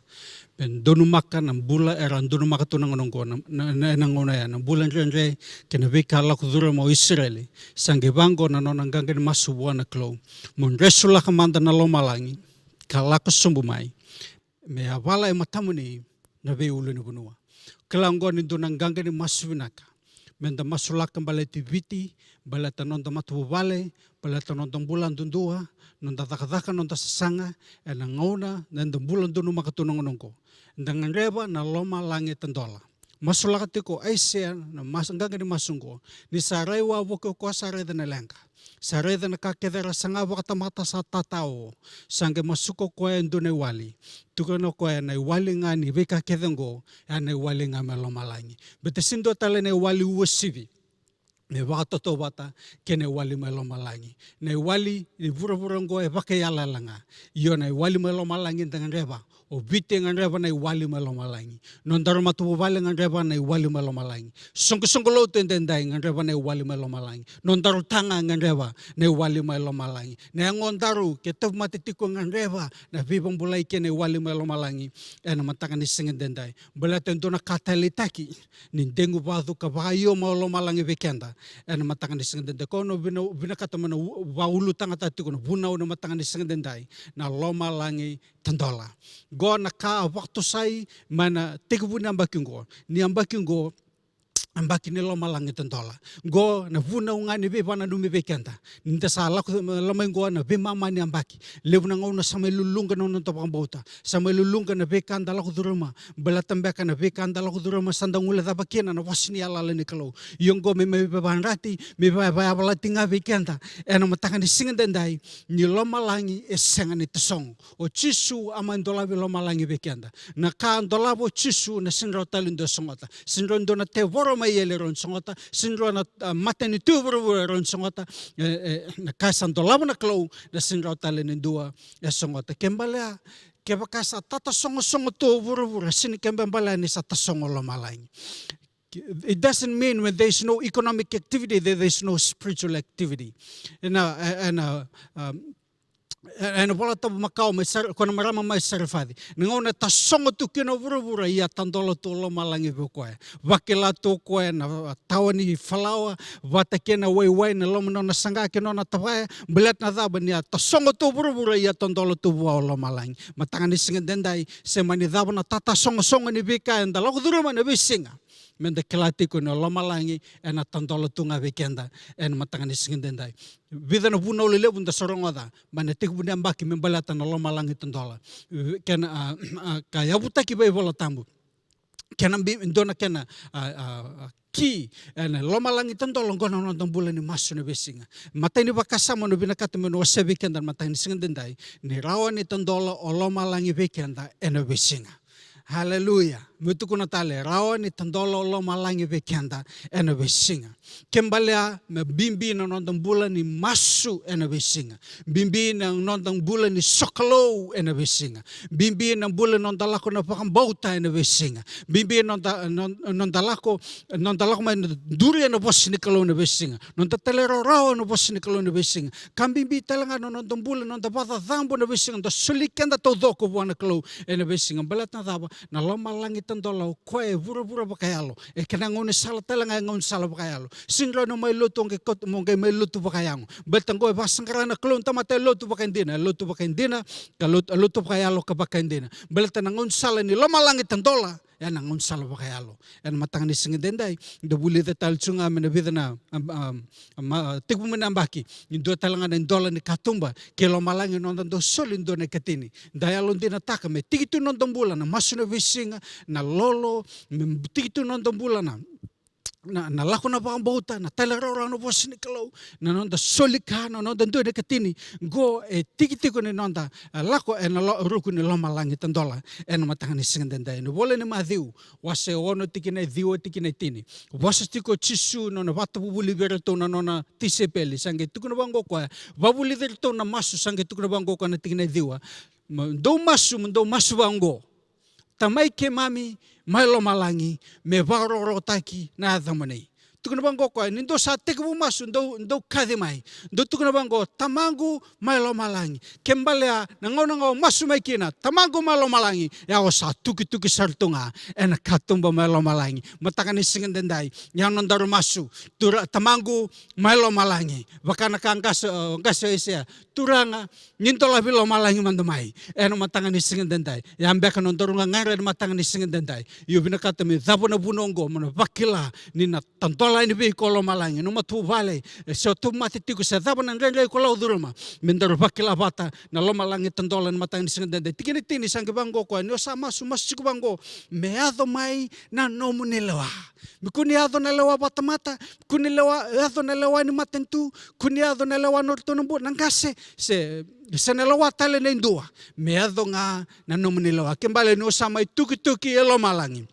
ben donu maka ng bula eran donu maka tunang nongko nangona ya ng bulan renre kinabika la kudura mo Israeli sange bango na nonang gangan masuwa na klo mon resula kamanda na lomalangi kalako sumbumai me awala e matamuni na be ulo ni bunua kelango ni donang gangan masuvinaka menda masulaka baleti viti baleta nonda matu vale baleta nonda bulan dundua nonda takataka nonda sasanga ena ngona nenda bulan dunu makatunong nongko dengan reba na loma langit tendola masulaka ko Isaiah na masanggang ni masungko ni sarai wa woko ko sarai na lengka sarai na kakedera sanga wakata mata sa tatao sange masuko ko endune wali tukano ko na wali nga ni beka kedengo na wali nga maloma langi betesindo tale na wali usivi ne wakatoto wata kene wali maloma langi ne wali ni vura-vurango e bakayala langa iyo na wali maloma langi dengan reba o bite ngan reba na wali malomalangi non daro matubale ngan reba na wali malomalangi songko lo tendendai ngan reba na wali malomalangi non daro tanga ngan reba na wali malomalangi na ngon daro ketov matitiko ngan reba na bibang bulay kene wali malomalangi ena matakan ni singedendai belaten na katalitaki nindengu badu kabayo malomalangi bekenda ena matakan ni singedendai kono binakata mana waulu tanga tatiko no bunau na matakan ni singedendai na lomalangi tendola go na ka waktu sai mana tegubu ni ambaking go ambaki ni loma langi tentola go na vuna unga ni be bana dumi bekenda ninta sala ko lama go na be mama ni ambaki lebu na ngona sama lulunga no to bauta sama lulunga na be kanda la kuduruma belatambe kana be kanda la kuduruma sandangula da bakena na wasni ala ni kalo yongo me banrati me ba balatinga bekenda ena mataka ni singandai ni loma langi esenga ni tesong o chisu amandola be loma langi bekenda na ka andola bo chisu na sinro talindo songota sinro na te voroma yele ron songota sinro na mateni tuburu ron songota na kasando labo na klo na sinro talen dua ya songota kembala ke bakasa tata songo to buru sin kembala ni sa tasongo lo malai. It doesn't mean when there's no economic activity that there's no spiritual activity. And wala tabu makao may kona marama may sarfadi ngona tasongo tu kino vura ia tandolo tu lo malangi bukoe wakila tu koe na tawani falawa wata kena wai na lo na sanga keno na tawae belat na daba nia tasongo tu vura ia tandolo tu lo malangi matangani singandendai semani daba na tata songo ni bika enda lo duruma na bisinga menda kelati ko na lomalangi ena tandolo tunga weekenda en matangani singindendai vida na buna ulile bunda sorongoda mana tik bunda ambaki membalata na lomalangi tandola ken ka yabuta ki be bola tambu Kena indona kena ki ena lomalangi tandolo ngona nondong bulan ni masu na besinga. Mata ini bakasama no binakata meno wasabi kenda mata ini singandendai ni rawa ni tandolo o lomalangi bekenda ena besinga. Haleluya. Mutukuna tale rawa ni tandolo lomalangi bekenda ena besinga. Kembalea me bimbi na nondong bulan ni masu ena besinga. Bimbi na nondong bulan ni sokalo ena besinga. Bimbi na bulan nondalako na pakambauta ena besinga. Bimbi nondalako may duri na bos ni kalo na besinga. Nondatalero rawa na bos ni kalo na besinga. Kambimbi talanga no nondong bulan nondabata dhambo na besinga. Ndo sulikenda to doko buana kalo ena besinga. Balat na daba na lomalangi tandolo koe vura-vura bakayalo. E kena ngone sala talanga ngone sala bakayalo. Singra no may luto mongke may luto bakayango. Betang goe basangkarana klon tamata luto bakandina, luto bakayalo ka bakandina. Belata nangon sala ni lomalangi tandola. Yan nangon sala bakayalo. Yan matang ni singidenday. Do buli da talchunga menabida na tiku menambaki. Indo talanga na indola ni katumba. Ke lomalangi nondan do solin do na katini. Dayalon din ataka me tigitu nondan bula na masuna visinga na lolo tigitu nondan bula na lako na pakambauta, na talarora no bos ni kalau, na nonda solika, na nonda do de katini, go tiki-tiko ni nonda lako na ruku ni lomalangi tandola, na matangani singandenda. No bole ni madhiu, wase ono tiki na dhiu tiki na tini. Wase tiko chisu no na wata bubuli verto na nona tisepeli, sange tuku na bango kwa, babuli verto na masu sange tuku na bango kwa na tiki na dhiu. Ndo masu bango. Tamai ke mami, mai lomalangi, me varoro taki na adhamanei. Tukuna bango ko nindo sa teku masu ndo kade mai. Ndo tukuna bango tamangu mai lomalangi. Kembalea nangonango masu mai kina tamangu mai lomalangi. Ya o sa tuki sartunga ena katumba mai lomalangi. Matakani singandendai yang nondaru masu tamangu mai lomalangi. Bakana kangkasa isia turanga nintola bi lomalangi mandamai. Ena matangani singandendai. Yang beka nondaru ngare matangani singandendai. Yu binakata mi dhabona bunongo mana bakila nina tantola ini bi kolo malangi no matu vale so tu mati tiku sa daba nan rele ko duruma mendar bakila bata na lo malangi tandola na matang singende tikini tini sangi bango ko no sama sumas siku bango meado mai na no munelewa mikuni ado na lewa bata mata kuni lewa ado na lewa ni matentu kuni ado na lewa norto nombo nangase se senelawa tale na indua meado nga na no munelewa kembale no sama tuki elo malangi.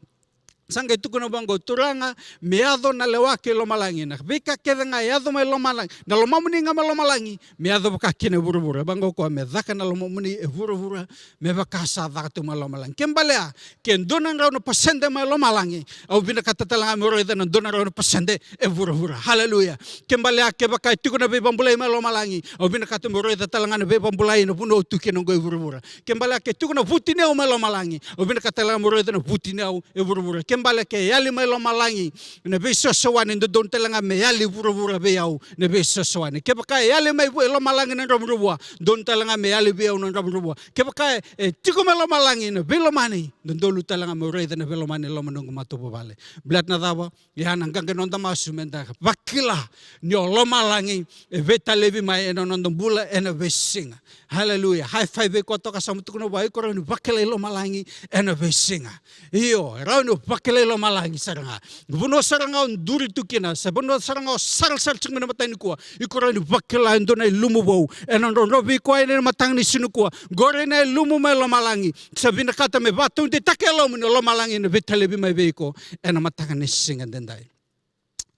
Sangga itu kuna bango turanga meado na lewake lomalangi na bika keda nga yado mai lomalangi na lomamuni nga lomalangi meado baka kine buru-buru bango ko me daka na lomamuni buru-buru me baka sa daka mai lomalangi kembalea ken donan rau no pasende mai lomalangi au bina kata talanga mero ida na donan rau no pasende buru-buru haleluya kembalea ke baka itu kuna be bambulai mai lomalangi au bina kata mero ida talanga na be bambulai no puno tu kino go buru-buru kembalea ke itu kuna vutine mai lomalangi au bina kata talanga mero ida na vutine buru-buru kembali ke yali mai lomalangi na beso sowan ndo don telanga me yali vura be yau na beso sowan ke baka yali mai lomalangi na romrubua don telanga me yali be yau na romrubua ke baka tiko mai lomalangi na belomani ndo lu telanga me reda na belomani lomanung matu bale blat na dawa ya nang gang non masu menda bakila nyo lomalangi veta levi mai no non bula ena besinga haleluya high five ko to kasam tukuno bai ko no bakila lomalangi ena besinga iyo rauno bakila lomalangi saranga buno saranga duri tukina sabuno saranga sar cingna matani ko ikora ni bakila ndona lumubo ena no robi ko ena matang ni sinuko gore na lumu mai lomalangi sabina kata me batu de takelo mo lomalangi na vitale bi mai beiko ena matang ni singa dendai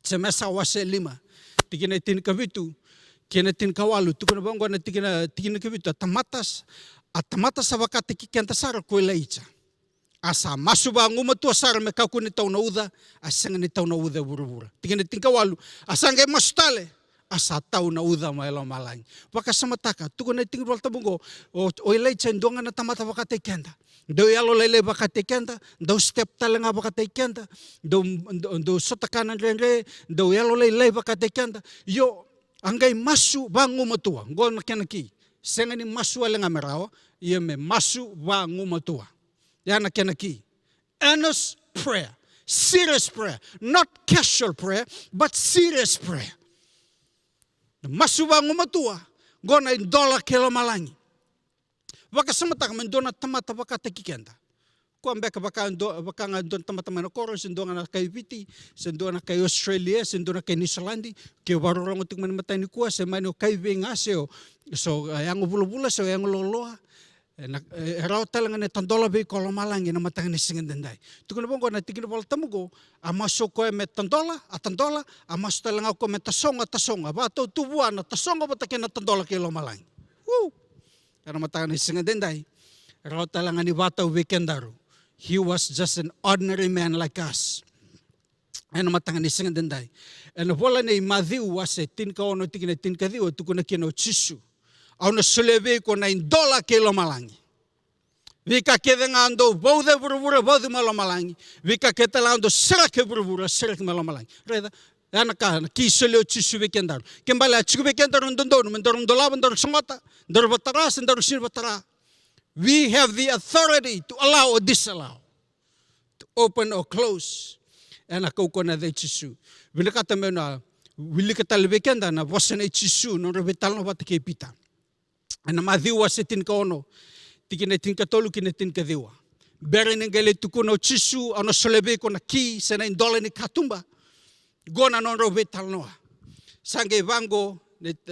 semesa wase lima tikina tin kavitu kena tin kawalu tukuna bango na tikina kavitu tamatas sabakati kikenta sar ko leicha asa masuba nguma tu asar me kakuni tau na uda asanga ni tau na uda buru-buru tikina tin kawalu asanga mastale asa tau na uda mai lomalangi paka samataka tukuna tin volta bungo o leicha ndonga na tamata bakate kenda do yalo lele bakate kenda do step talanga bakate kenda do sotakana renre do yalo lele bakate kenda yo anggai masu bangu matua ngol nakanaki sengani masu alenga merao ye me masu bangu matua ya nakanaki earnest prayer serious prayer not casual prayer but serious prayer masu bangu matua gona indola kelo malangi waka samatak mendona tamata bakate kikenda ko ang beka baka nga doon tama-tama na koro, sindo nga na kay Viti, sindo na kay Australia, sindo na kay New Zealand, kaya warurang utik man matay ni kuwa, sa mano kay Vingasio, so yang bula-bula, so yang loloa, raw talaga na tandola ba ko malang ina matang ni singan danday. Tukuna bang ko na tigin wal tamugo, amaso ko met tandola, amaso talaga ko met tasonga, bato tubuan na tasonga batakin na tandola kilo malang. Woo! Kana matang ni singan danday. Raw talaga ni bata weekendaro. He was just an ordinary man like us. Ano matang ni singan danday. Ano wala na imadhiu was tinka ono tigina tinka diu tukuna kino chisu. Au na sulebe ko na $1 kilo malangi. Vika keda nga ando baude burubura baude malangi. Vika keta la ando serake burubura serake malangi. Reda ana ka ki suleo chisu weekendaro. Kembala chiku weekendaro ndondo mendoro ndolaba ndoro songota ndoro batara ndoro sir batara. We have the authority to allow or disallow, to open or close. And ako ko na de chisu. Binakata me na wilikata weekenda na wasana chisu no rebetal no batike pita. Ana madhiwa setin ka ono. Tikina tin katolu kina tin kadhiwa. Bere nengele tukuno chisu ano solebe ko na ki sana $1 ni katumba. Gona no rebetal no. Sange vango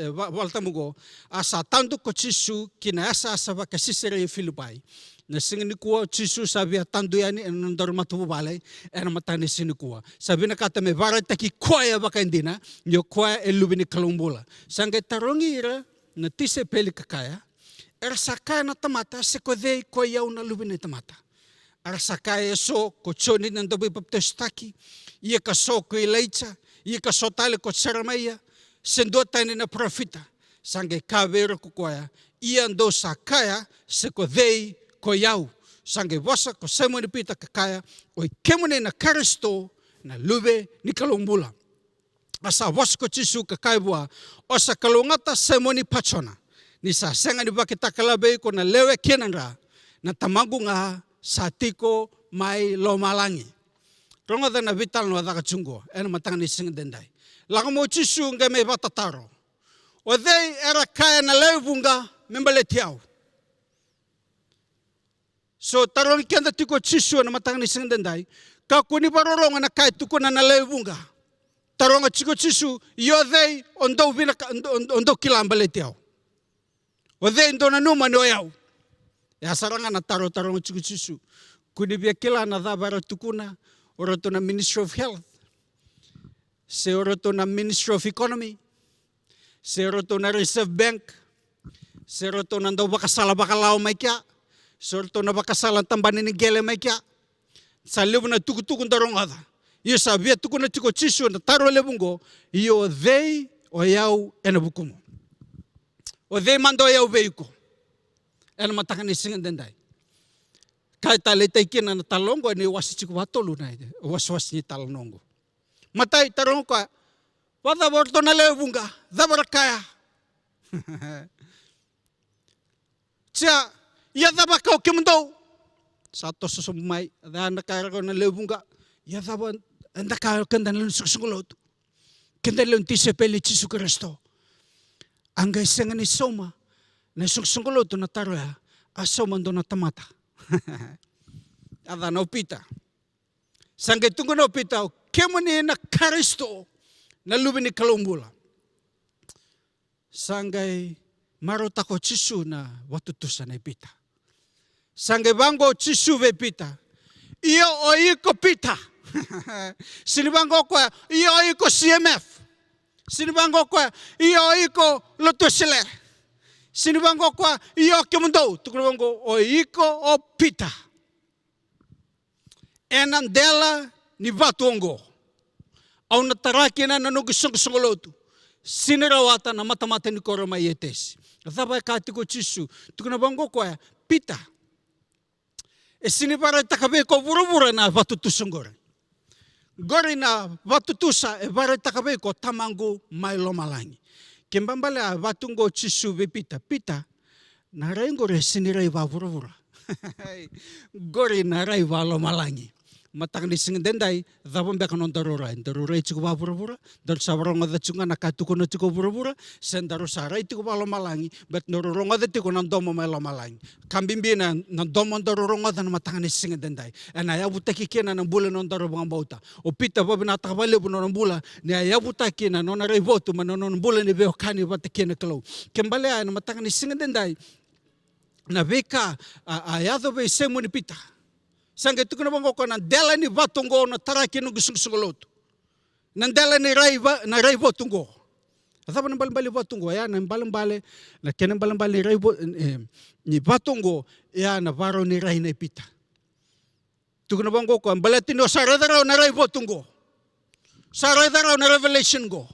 waltamugo asa tanto ko chisu kina asa baka sisere Filipai na singini kuwa chisu sabi tandu yani ndor matubu balay ena matani sinikuwa sabi na kata me bara taki kwaya baka indina nyo kwaya elubini kalumbula sange tarongira na tise peli kakaya era sakaya na tamata se kodei koya una lubini tamata era sakaya so ko choni nandobi baptistaki ia ka so ko ilaita ia ka so tale ko seramaya sendo tani na profita sange kavero kukoya iando sakaya sekodei koyau sange wasa ko semoni pita kakaya oi kemone na Kristo na lube ni kalumbula asa wasa ko chisu kakaya bua osa kalungata semoni pachona ni sa senga ni bakita kalabe ko na lewe kenanra na tamagu nga satiko mai lomalangi ronga na vital no adaka chungo ena matanga ni singdendai Laka mo chisu nga me batataro. O dei era kaya na levunga membale tiao. So taron kenda tiko chisu na matang ni singdendai. Kakuni baroronga na kaya tuko na levunga. Taronga chiko chisu yo dei ondo kilambale tiao. O dei ndo na numa no yao. Ya saranga na taronga chiko chisu. Kuni bia kila na dabara tukuna oroto na Ministry of Health. Seoroto na Ministry of Economy, seoroto na Reserve Bank, seoroto na daw bakasala bakalao may kya, seoroto na bakasala tambanin ni gele may kya, sa libo na tukutukun darong ada. Iyo sabi at tukun na tiko chisu na taro lebungo, iyo they o yaw enabukumo. O they mando yaw veiko. Ena matakan isingan denday. Kahit talitay kina na talongo, ni wasi chiku watolo na waswas ni talongo. Matay tarong ka, wada borto na lewunga, dabar kaya. Siya, iya daba kau kimundo. Sato susumay, ada nakara ko na lewunga, iya daba, anda kaya kanda na suksungulot. Kanda lang tisepeli Jesu Kristo. Ang gaisengan ni Soma, na suksungulot na taro ya, asoma do na tamata. Ada na upita. Sangge tunggu na upita, kemone na Kristo na lubi ni kalumbula. Sanggay marota ko chisu na watutusan na pita. Sanggay bango chisu ve pita. Iyo oi ko pita. Sinibango ko iyo oi ko CMF. Sinibango ko iyo oi ko lotosile. Sinibango ko iyo kemundo. Tukubango oi ko o pita. Enandela ni Vatongo. Au nataraki na nanugusong-songolotu. Sinirawata na mata-mata ni Koroma Yetes. Thaba kati ko chisu. Tukuna bango ko pita. E sinibara takabe ko bura-bura na vatutusong gore. Gore na vatutusa e bara takabe ko tamango may lomalangi. Kimbambala vatungo chisu ve pita. Pita na rai gore siniray va bura-bura. Gore na rai va lomalangi. matang ni sing dendai davam be kanon darurai tiku ba bura dar sawaronga da chunga nakatuko no tiku bura sen daru sarai tiku ba lo malangi bet noronga da tiku nan domo melo malangi kambimbi na domo daruronga da matang ni sing dendai ana ya butaki kena nan bula non daru bang bauta o pita ba bina takabale bu non bula ni ya butaki na non rei votu man non bula ni be kani ba tekena klo kembale ana matang ni sing dendai na beka ayado be semu ni pita sangga itu kena bangko ko nandela ni batungo na taraki no gusung-sungolot. Nandela ni rai batungo. Atapa nang balang-bali batungo ya nang balang-bali na kenang balang-bali rai ni batungo ya na baro ni rai na ipita. Tu kena bangko ko balatino saradaraw na rai batungo. Saradaraw na revelation go.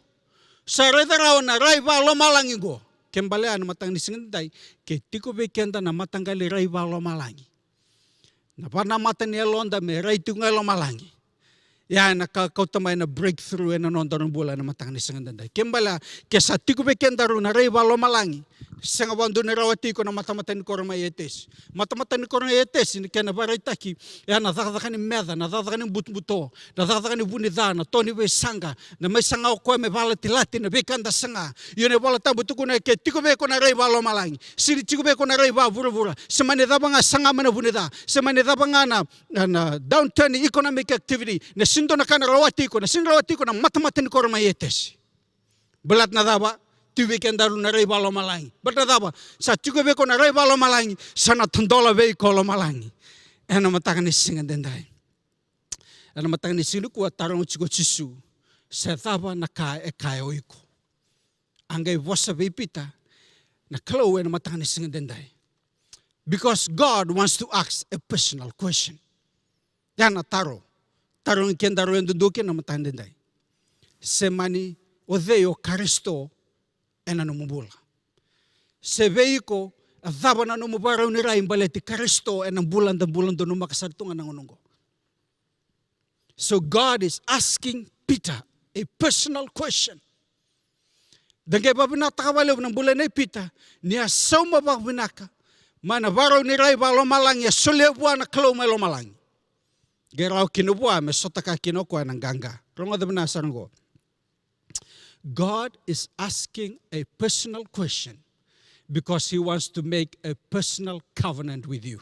Saradaraw na rai ba lomalangi go. Kembali ana matang ni singday ke tiko be kenda na matanggali rai ba lomalangi. Na pana mata ni londa me rai tu ngalo malangi. Ya na kau tamay na breakthrough na non daron bola na matang ni sangandanda. Kembala kesa tiku be kendaru na rai balo malangi. Sanga bandu ni rawati ko na mata-mata ni korma yetes. Mata-mata ni korma yetes ni kena barai taki. Ya na dakaka ni meda, na dakaka ni but-buto, na dakaka ni bunida, na toni be sanga, na may sanga ko me bala tilati na be kanda sanga. Yun e bala tabu tuku na ke tiku be ko na rai balo malangi. Siri tiku be ko na rai ba vura-vura. Semane dabanga sanga mana bunida. Semane dabanga na downturn economic activity. Na sindo na kana rawati ko na mata-mata ni korma yetes. Belat na daba. Tiwi kendaru na rai balo malangi. Bertadaba, sa tiku be ko na rai balo malangi, sana tandola be ko lo malangi. Ena matang ni singa dendai. Ena matang ni singa ku tarong chiko chisu. Sa taba na ka e kai oiko. Angai vosa be pita na klo ena matang ni singa dendai. Because God wants to ask a personal question. Yana tarong kendaru endo duke na matang dendai. Semani odeo karisto ena no mubula. Se veiko adaba na no mubaraw ni rai baleti Kristo enang bulan do no makasartungan ng unonggo. So God is asking Peter a personal question. Dagay ba binatakawalaw ng bulan ni Peter, niya saw mababinaka, manabaraw ni rai balo malang ya sulebuan na klo malo malang. Geraw kinubuwa, may sotaka kinukuha ng ganga. Rongo da binasan ko. God is asking a personal question because He wants to make a personal covenant with you.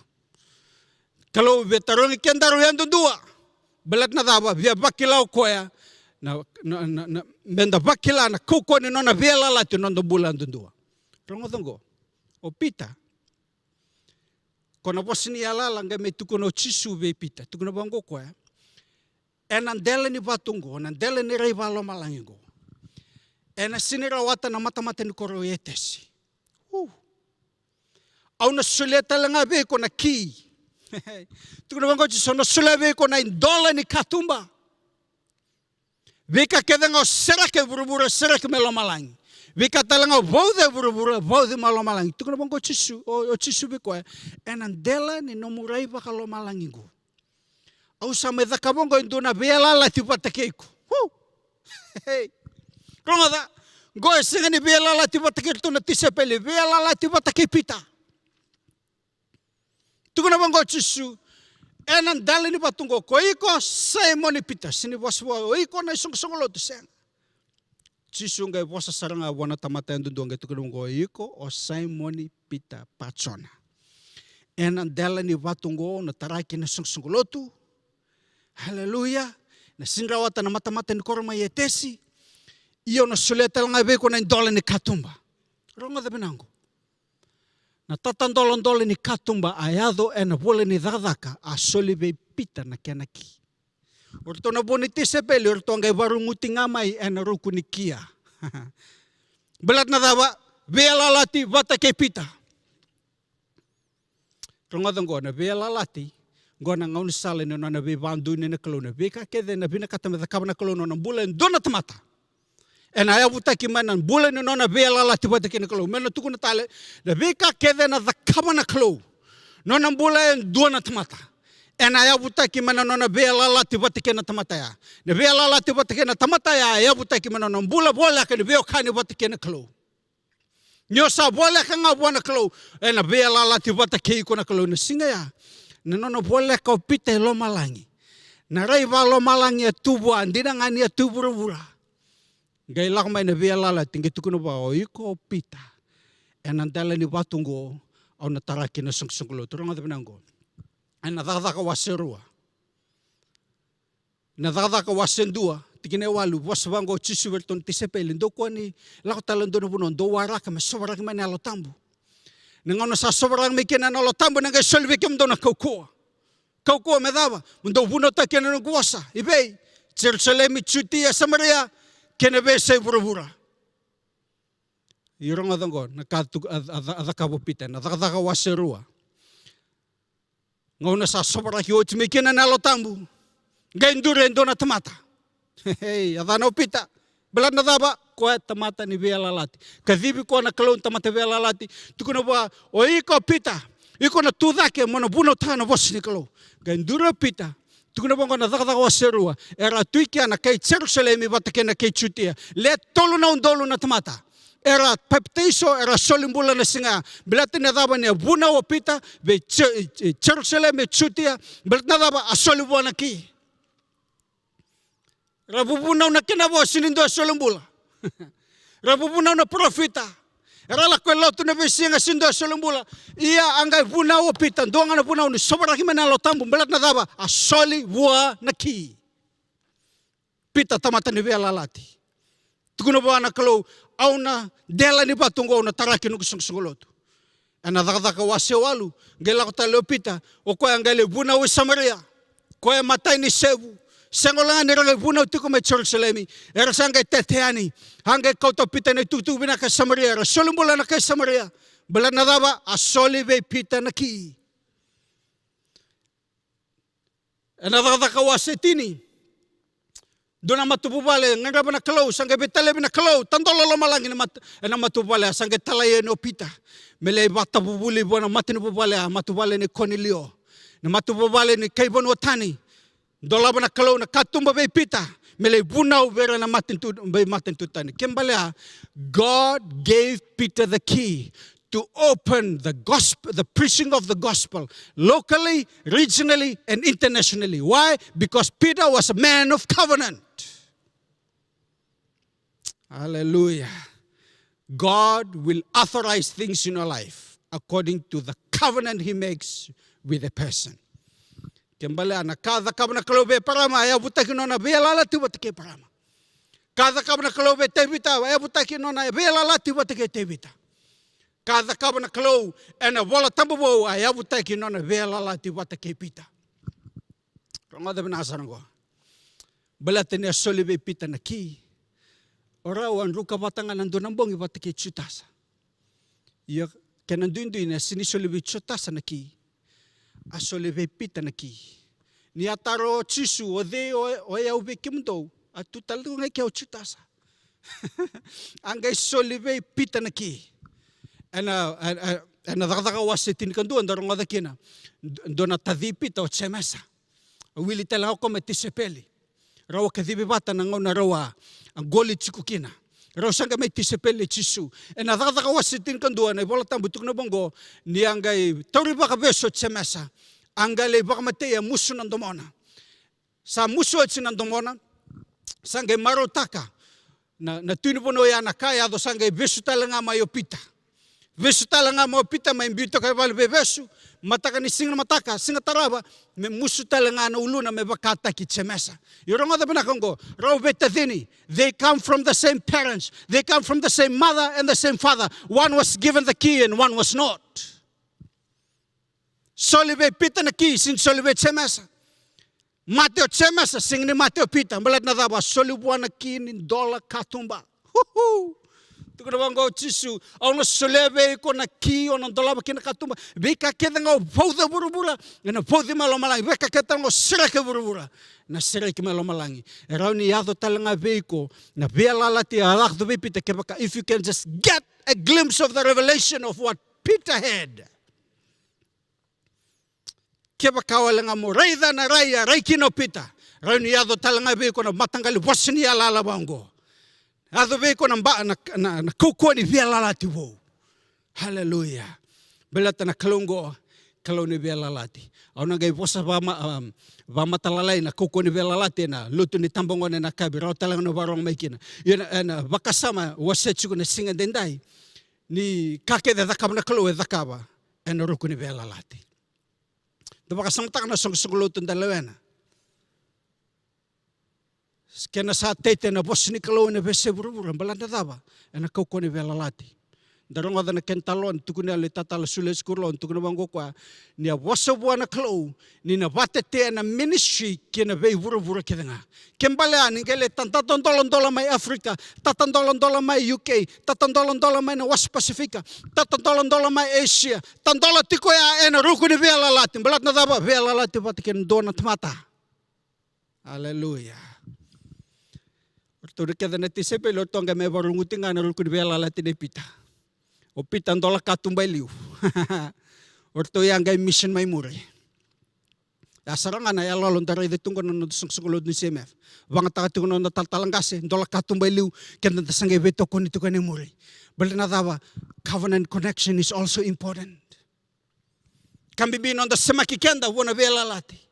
Kalau betarong ikendaru yan dudua, balat na daba, biya bakilaw koya, na menda bakila na kuko ni nona biela lati nondo bulan dudua. Rongodongo, o pita, kono posini alala nga me tukono chisu be pita, tukono bango koya, enandela ni batungo, enandela ni rei balo malangigo. Ena sinirawata na mata-mata ni koro yetesi. Au na suleta lang abe ko na ki. Tuko na bango chiso na sulebe ko na indola ni katumba. Vika keda nga serake burubura serake melomalang. Vika talanga baude burubura baude malomalang. Tuko na bango chisu o chisu be ko ena dela ni nomurai ba kalomalangigo. Au sa me dakabongo induna bela la tipatakeko. Hey. Rongoda, goe singa ni bela la tiba takirto na tisepele, bela la tiba takipita. Tuko na bango chisu, enan dali ni batungo ko iko sai moni pita, sini boswa iko na song-songolo to sen. Chisu ngai bosa saranga wana tamata ndu ngai tuko na bango iko o sai moni pita pachona. Enan dali ni batungo na taraki na song-songolo tu. Haleluya. Na sinrawata na mata-mata ni korma yetesi. Iyo na suleta lang abe ko na indola ni katumba. Rongo da binango. Na tatandolon-dole ni katumba ayado e na bole ni dadaka a solibe pita na kenaki. Orto na boniti sepeli, orto ang barunguti ngamay e na ruku ni kia. Belat na dawa, bela lati bata ke pita. Rongo da ngo na bela lati, ngo na ngaun sale no na be bandu ni na kalona. Beka kede na binakata medakaba na kalona ng bulan do na tamata. En ayaw butaki manan bulan no na bela la tiba taki na kalo mena tuku na tale na beka kede na dakama na kalo no na bulan do na tamata en ayaw butaki manan no na bela la tiba taki na tamata ya na bela la tiba taki na tamata ya ayaw butaki manan no bula bola ka ni beo kani bataki na kalo nyo sa bola ka nga buana kalo en na bela la tiba taki ko na kalo na singa ya na no bola ka pita lo malangi Narai valo malang ia tubua, andina ngani ia tubura-bura. Gai lak mai na via lala tinggi tukuna ba o iko pita. E nandala ni watungo au na taraki na sungsunglo. Turang ada pinanggo. E na dakadaka waserua. Na dakadaka wasendua. Tikine walu wasvango chisu verton tisepeli. Ndo kwa ni lako talando na punon. Do waraka me sobaraki mai na alotambu. Nengono sa sobaraki me kena na alotambu nangai solve kem do na kaukoa. Kaukoa me dava. Mundo buno ta kena na kuwasa. Ibei. Jerusalem chutia Samaria. Kena be se bura-bura. Irong adongo nakatu adakabu pita na dakadaka waserua. Ngauna sa sobaraki o timikina na lotambu. Gaindure ndo na tamata. Hey, adano pita. Belat na daba ko tamata ni via lalati. Kadhibi ko na kalon tamata via lalati. Tukuna ba o iko pita. Iko na tudake mo na buno tana bos ni kalo. Gaindure pita. Tukuna ba ko na dakadaka waserua. Era tuikia na kay Jerusalem batake na kay chutia. Le tolo na undolo na tamata. Era baptizo era solimbula na singa belate na daba ni buna o pita be Jerusalem be chutia belat na daba asolimbua na ki rabubuna na kinabo sinindo solimbula rabubuna na profita era la kwelotu na be singa sindo solimbula ia angai buna o pita ndonga na buna ni sobara kimena lo tambu belat na daba asolimbua na ki pita tamata ni vela lati tukuna bana kalau auna dela ni batungo na taraki no kusungsungolotu. Ana dakadaka wasewalu gela ko talo pita o ko angale buna o Samaria. Ko e matai ni sebu. Sengolanga ni rale buna tiko me Jerusalem. Era sanga teteani. Hange kauto pita ni tutu bina ka Samaria. Era solimbola na ka Samaria. Bela nadaba asoli be pita na ki. Ana dakadaka wasetini. Dona matupubale nganga na kalau sangge betale na kalau tandolo malangi na matupubale sangge talaye no pita mele bata bubuli bona matini bubale matupubale ni Cornelio na matupubale ni Kaibon Watani dola na kalau na katumba be pita mele bunau vera na matin tutani kembale God gave Peter the key to open the gospel, the preaching of the gospel, locally, regionally, and internationally. Why? Because Peter was a man of covenant. Hallelujah. God will authorize things in your life according to the covenant He makes with a person. Kembali na kada kabna kalobe parama ya butaki nona bela lati butake parama. Kada kabna kalobe tebita ya butaki nona bela lati butake tebita. Kada kabna kalo ena wala tambo ya butaki nona bela lati butake pita. Rongoda binasarango. Belatene solibe pita na ki. Ora wan ruka batanga nando nambong ibatake chutasa. Ya kenandundu ina sini solibe chutasa na ki. Asolibe pita na ki. Ni ataro chisu o de o ya ube kimdo atutal ngai ke chutasa. Angai solibe pita na ki. Ana dakadaka wasetin kandu andarong adakina. Dona tadipita o tsemesa. Wili tela ko metisepeli. Rawa kadhibi bata na ngau na rawa ang goli chikukina. Rawa sanga may tisepeli chisu. E na dakadaka wasitin kandua na ibola tambutuk na bongo ni angay tauri baka beso tsemesa. Angale baka mateya musu nandomona. Sa musu at sinandomona sangay marotaka na tunipono ya nakaya do sangay beso talanga mayopita. Beso talanga mayopita may imbito kay valbe beso. Mataka ni singa mataka, singa taraba, me musu talanga na uluna me bakata ki tsemesa. Yorong ada binakongo, raw betadini. They come from the same parents. They come from the same mother and the same father. One was given the key and one was not. Solibe pita na key, sin solibe tsemesa. Mateo tsemesa, sing ni Mateo pita. Malat na daba, solibuan na key ni dola katumba. Huhu! Tukuna bango chisu au na solebe ko na ki o na dolaba kina katumba beka keda ngo pauda burubura na paudi malomalangi beka keda ngo sereke burubura na sereke malomalangi erau ni yado talanga veiko na bela lati alak do bepita kebaka if you can just get a glimpse of the revelation of what Peter had kebaka wala mo raida na raya raikino Peter rau ni yado talanga veiko na matangali wasini alala bango. Ado be ko na koko ni via lalati wo. Hallelujah. Belata na kalungo kalau ni velalati. Au na gai vosa va matalalai na koko ni velalati na lutu ni tambongone na kabi rau talang no varong mai kina. Ina vakasama wasetsuku na singa dendai ni kake de dakaba na kalau e dakaba ena ruku ni velalati. Da vakasama taka na song lutu ndalawena. Kena sa tete na bos ni kalau ni vese buru-buru balanda dava ena koko ni velalati. Darong ada na kentalon tukuna le tatala sules kurlon tukuna bango kwa ni wasa buana klo ni na watete na ministry kena vei vura kedenga kembala ni gele tantatondolon dola mai Afrika tatondolon dola mai UK tatondolon dola mai na West Pacifica tatondolon dola mai Asia tandola tiko ya ena ruku ni vela latin balat na daba vela latin patiken dona tmata. Haleluya. Orto keda na tisepe lo tonga me varungutinga na ruku ni vela latin e pita. O pitan dola katumbay liu. Orto yang gay mission may muri. Asarangan na yalalon taray de tungkol na sungsulod ni CMF. Wang takatungon na taltalang kasi dola katumbay liu kenda tasangay beto ko nito kani muri. Bali na dawa covenant connection is also important. Kami binon da semaki kenda wana vela lati.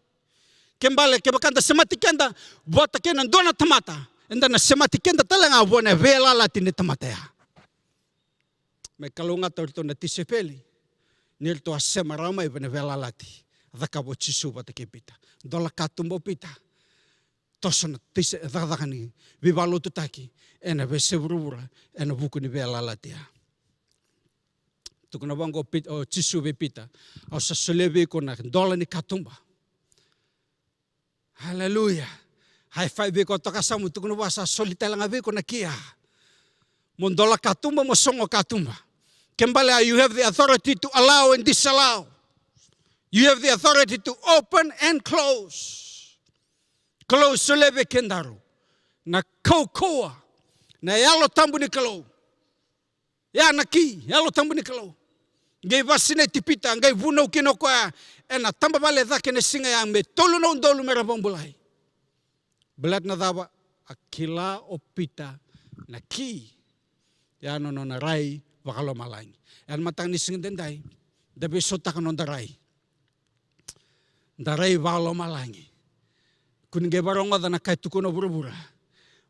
Kembale kebakanda semati kenda bota kenan dona tamata. Enda na semati kenda talanga wana vela lati ni tamata ya. May kalunga torto na tisepeli. Nilto asema ramay vana vela lati. Dakabo chisu bata kepita. Dola katumbo pita. Toso na tise dakani. Vivalo tutaki. Ena vese burubura. Ena buku ni vela lati ya. Tukuna bango pita o chisu vepita. O sa solevi ko na dola ni katumba. Hallelujah. High five ko tokasamu tukuna wasa solitalang ave ko na kia. Mondola katumba mo songo katumba. Kembali, you have the authority to allow and disallow. You have the authority to open and close. Close sulebe kendaru. Na kokoa. Na yalo tambu ni kalau. Ya naki, yalo tambu ni kalau. Ngai vasine tipita, ngai vuno kinokoa. Ena tamba vale dhake ne singa yang me tolu na undolu merabong bulai. Belat na dawa, akila opita na ki. Ya no na rai wakalo malangi. Yan matang ni sing dendai. Dabi sota kanon darai. Darai wakalo malangi. Kun ge barongo da na kai tukuno bura-bura.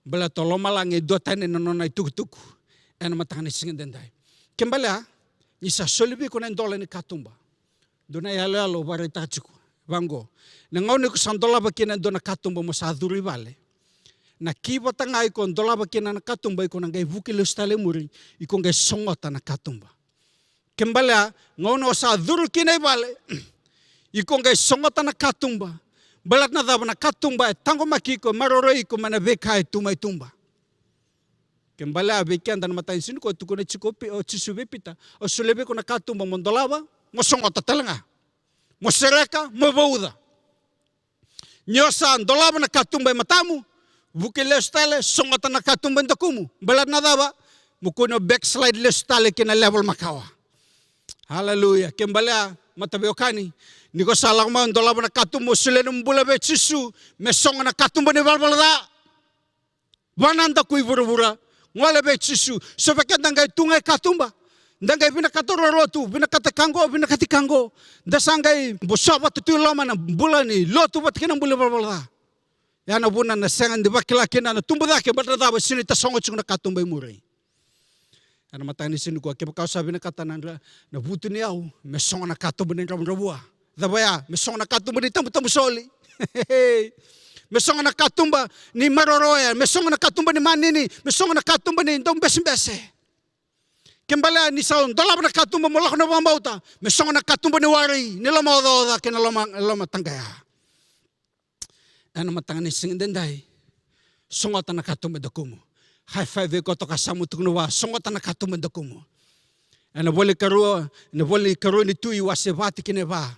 Bela tolo malangi dotane no na tuku-tuku. Yan matang ni sing dendai. Kembali isa solibi ko na dola ni katumba. Dona yalo bare tachiku. Bango. Nangauni ko sandola bakina dona katumba mo sa aduri vale. Na kiba tangai kon dola bakina na katumba iko nang gai vuki lustale muri iko ngai songota na katumba. Kembali ngono sa duru kinai vale iko ngai songota na katumba. Balat na daba na katumba tango makiko maroroi ko mana bekai tumai tumba. Kembali abekian dan matain sinu ko tukune chikopi o chisube pita o sulebe ko na katumba mondolaba mo songota talanga. Mo sereka mo bauda. Nyosa dolaba na katumba matamu. Buki lestale songota na katumba ndakumu. Balat na daba mukuno backslide lestale kina level makawa. Hallelujah. Kembali matabeokani. Niko salang ma dolaba na katumba sulene mbula be chisu me songa na katumba ni valvalada. Bananda kui bura-bura. Ngole be chisu. Sebeke dangai tungai katumba. Dangai binakatoro rotu, binakati kango. Dasangai bosaba tutu lama na bula ni lotu bat kina mbula valvalada. Yana buna na sengan di bakila kina na tumbudake batadaba sini tasongo chung na katumba murai. Ana matani sini ko kebakau sabi na katanandra na butu ni au me songa na katumba ni rabua. Dabaya me songa na katumba ni tamu soli. Me songa na katumba ni maroroya, me songa na katumba ni manini, me songa na katumba ni ndom besi. Kembali ni saun dolab na katumba mo lako na bambauta, me songa na katumba ni wari, ni lama oda kina lama tanggaya. Ana matangani sing dendai. Songota na katumba dokumu. High five ko to kasamu tuknuwa, songota na katumba dokumu. Ana bole karo ni tui wasevati kineva.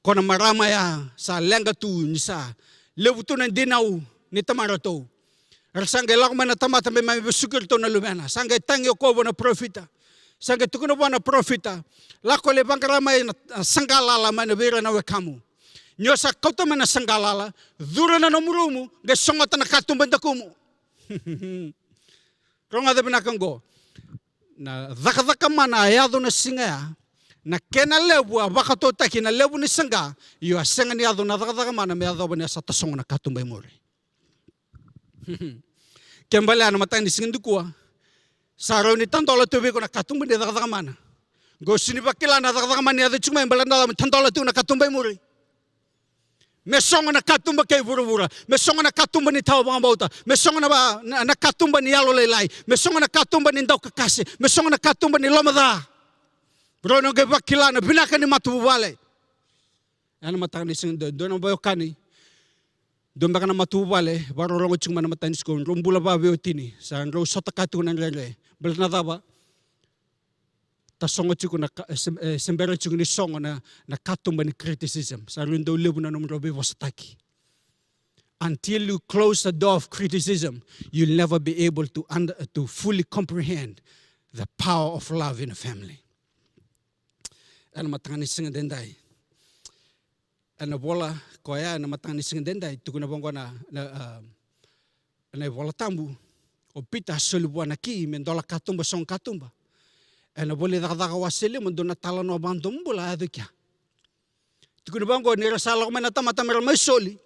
Kona marama ya sa lenga tu ni sa levutu na dinau ni tamarato. Rasanga lakma na tamata me mai besukir to na lumena. Sanga tangyo ko na profita. Sanga tukno na profita. Lako le bangrama na sangala ma na vera na wekamu. Nyosa kauta mana sangalala, dura na nomurumu, ga songota na katumba ndakumu. Ronga de binakanggo. Na dhaka mana ayado na singa na kena lebu a wakatotaki na lebu ni sanga, iyo asenga ni ado na dagadaga mana me ado bani asa tasongo na katumba imori. Kembali ana matang ni singindukua, sarau ni tantola tuwe ko na katumba ni dagadaga mana. Go sini bakila na dagadaga mana ni ado cuma imbalan dalam tantola tuwe na katumba imori. Me songa na katumba kay vura-vura, me songa na katumba ni tao mga bauta, me songa na katumba ni yalo laylay, me songa na katumba ni daw kakasi, me songa na katumba ni lomada. Bro no gay bakila na binaka ni matubale. Ano matang ni sing do no bayo kani. Do baka na matubale, baro rongo chung mana matanis ko, rumbula ba tini, sa ro sotakatu na ngle. Bel na daba. Tasongo chuko na sembera chuko ni songo na katumba ni criticism. Sa rundo lebu na numro be wasataki. Until you close the door of criticism, you'll never be able to fully comprehend the power of love in a family. Ano matangani singa dendai. Ano bola koya ano matangani singa dendai. Tuko na bongo na bola tambu. O pita solubuan na ki mendola katumba song katumba. Ano boleh daka wasili mundo na tala no bandom bola ado kya. Tuko na bongo ni rasala ko manata matamera may soli.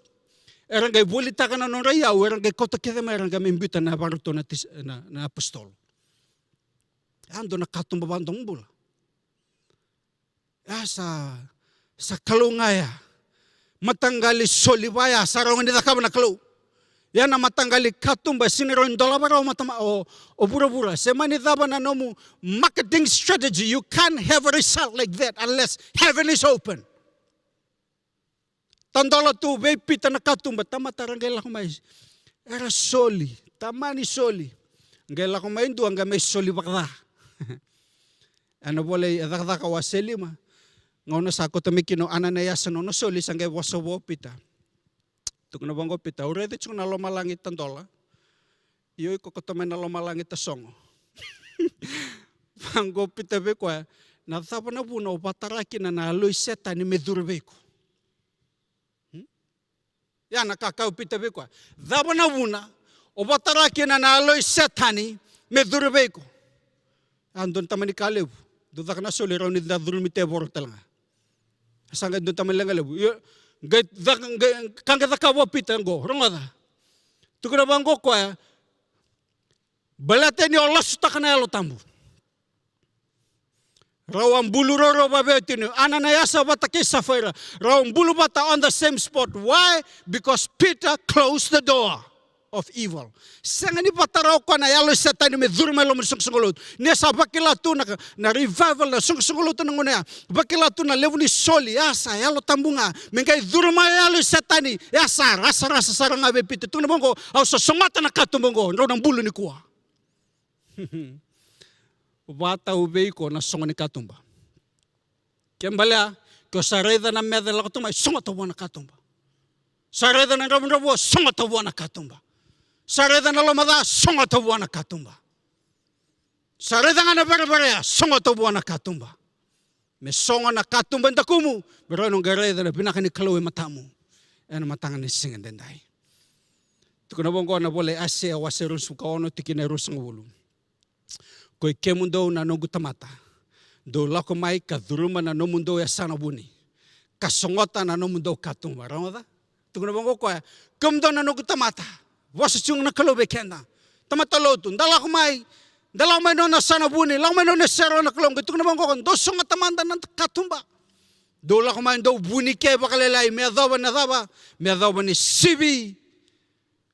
Erang kay boli taka na non rayaw. Erang kay kota kita merang kay imbutan na baruto na apostol. Ando na katumba bandom bola. Sa kalungaya, matanggali solibaya, sarong ni dakab na kalu. Yan na matanggali katumba, siniron dolabara o bura-bura. Semani daba na nomu marketing strategy. You can't have a result like that unless heaven is open. Tandola tu, pita na katumba, tama tarangay la kumay. Era soli, tamani soli. Ngay la kumay ndu, hanggang may soli bakda. Ano boleh adakda kawaseli ma. Ngauna sa ako tamikino ananayasan no soli sangay wasawo pita. Tuk na banggo pita. Urede chung na lomalangit tandola. Iyo ko kotomen na lomalangit tasongo. Banggo pita be kwa na thapa na buna upataraki na naloy seta ni medurbe ko. Ya nakakau pita be kwa. Thapa na buna upataraki na naloy seta ni medurbe ko. Andon tamani kalebu. Dudak na soli raw ni dadurmite borok talanga. Sangga doon taman lang alabu. Kang katakawa pitang go. Ronga da. Tukuna bang go kwa. Balate ni Allah suta kana yalo tambu. Rawang bulu roro babetino. Ananayasa batake safaira. Rawang bulu bata on the same spot. Why? Because Peter closed the door of evil. Sanga ni pataraw ko na yalo setan ni medurma lo sungsulot. Ni sa bakila tu na revival na sungsulot ng una. Bakila tu na level ni soli asa yalo tambunga. Mengkay durma yalo setan ni asa rasa sarang abe pito. Tu na bongo au sa sungata na katumbongo ro nang bulu ni kuwa. Bata ubei ko na songa ni katumba. Kembala ko sareda na medal ko tumay sungata na katumba. Sareda na rabu sungata na katumba. Sareda na lomada, songa tobuan na katumba. Sareda nga na barabarea, songa tobuan na katumba. Me songa na katumba ndakumu, pero nung gareda na pinakani kalawi matamu. Ano matangan ni singan denday. Tukuna bongo na boleh ase awaserun sukaono tikinerus ng wulu. Koy kemundo na nogutamata. Do lako mai kaduruma na nomundo ya sana buni. Kasongota na nomundo katumba. Ramada? Tukuna bongo kwa, kumdo na nogutamata. Wasa chung na kalobe kenda. Tamataloto. Dala may no na sana buni. Lang may no na sero na kalong. Ito na bang kokon. Doso nga tamanda ng katumba. Dola ko may do buni ke bakalelay. May adawa na daba. May adawa ni Sibi.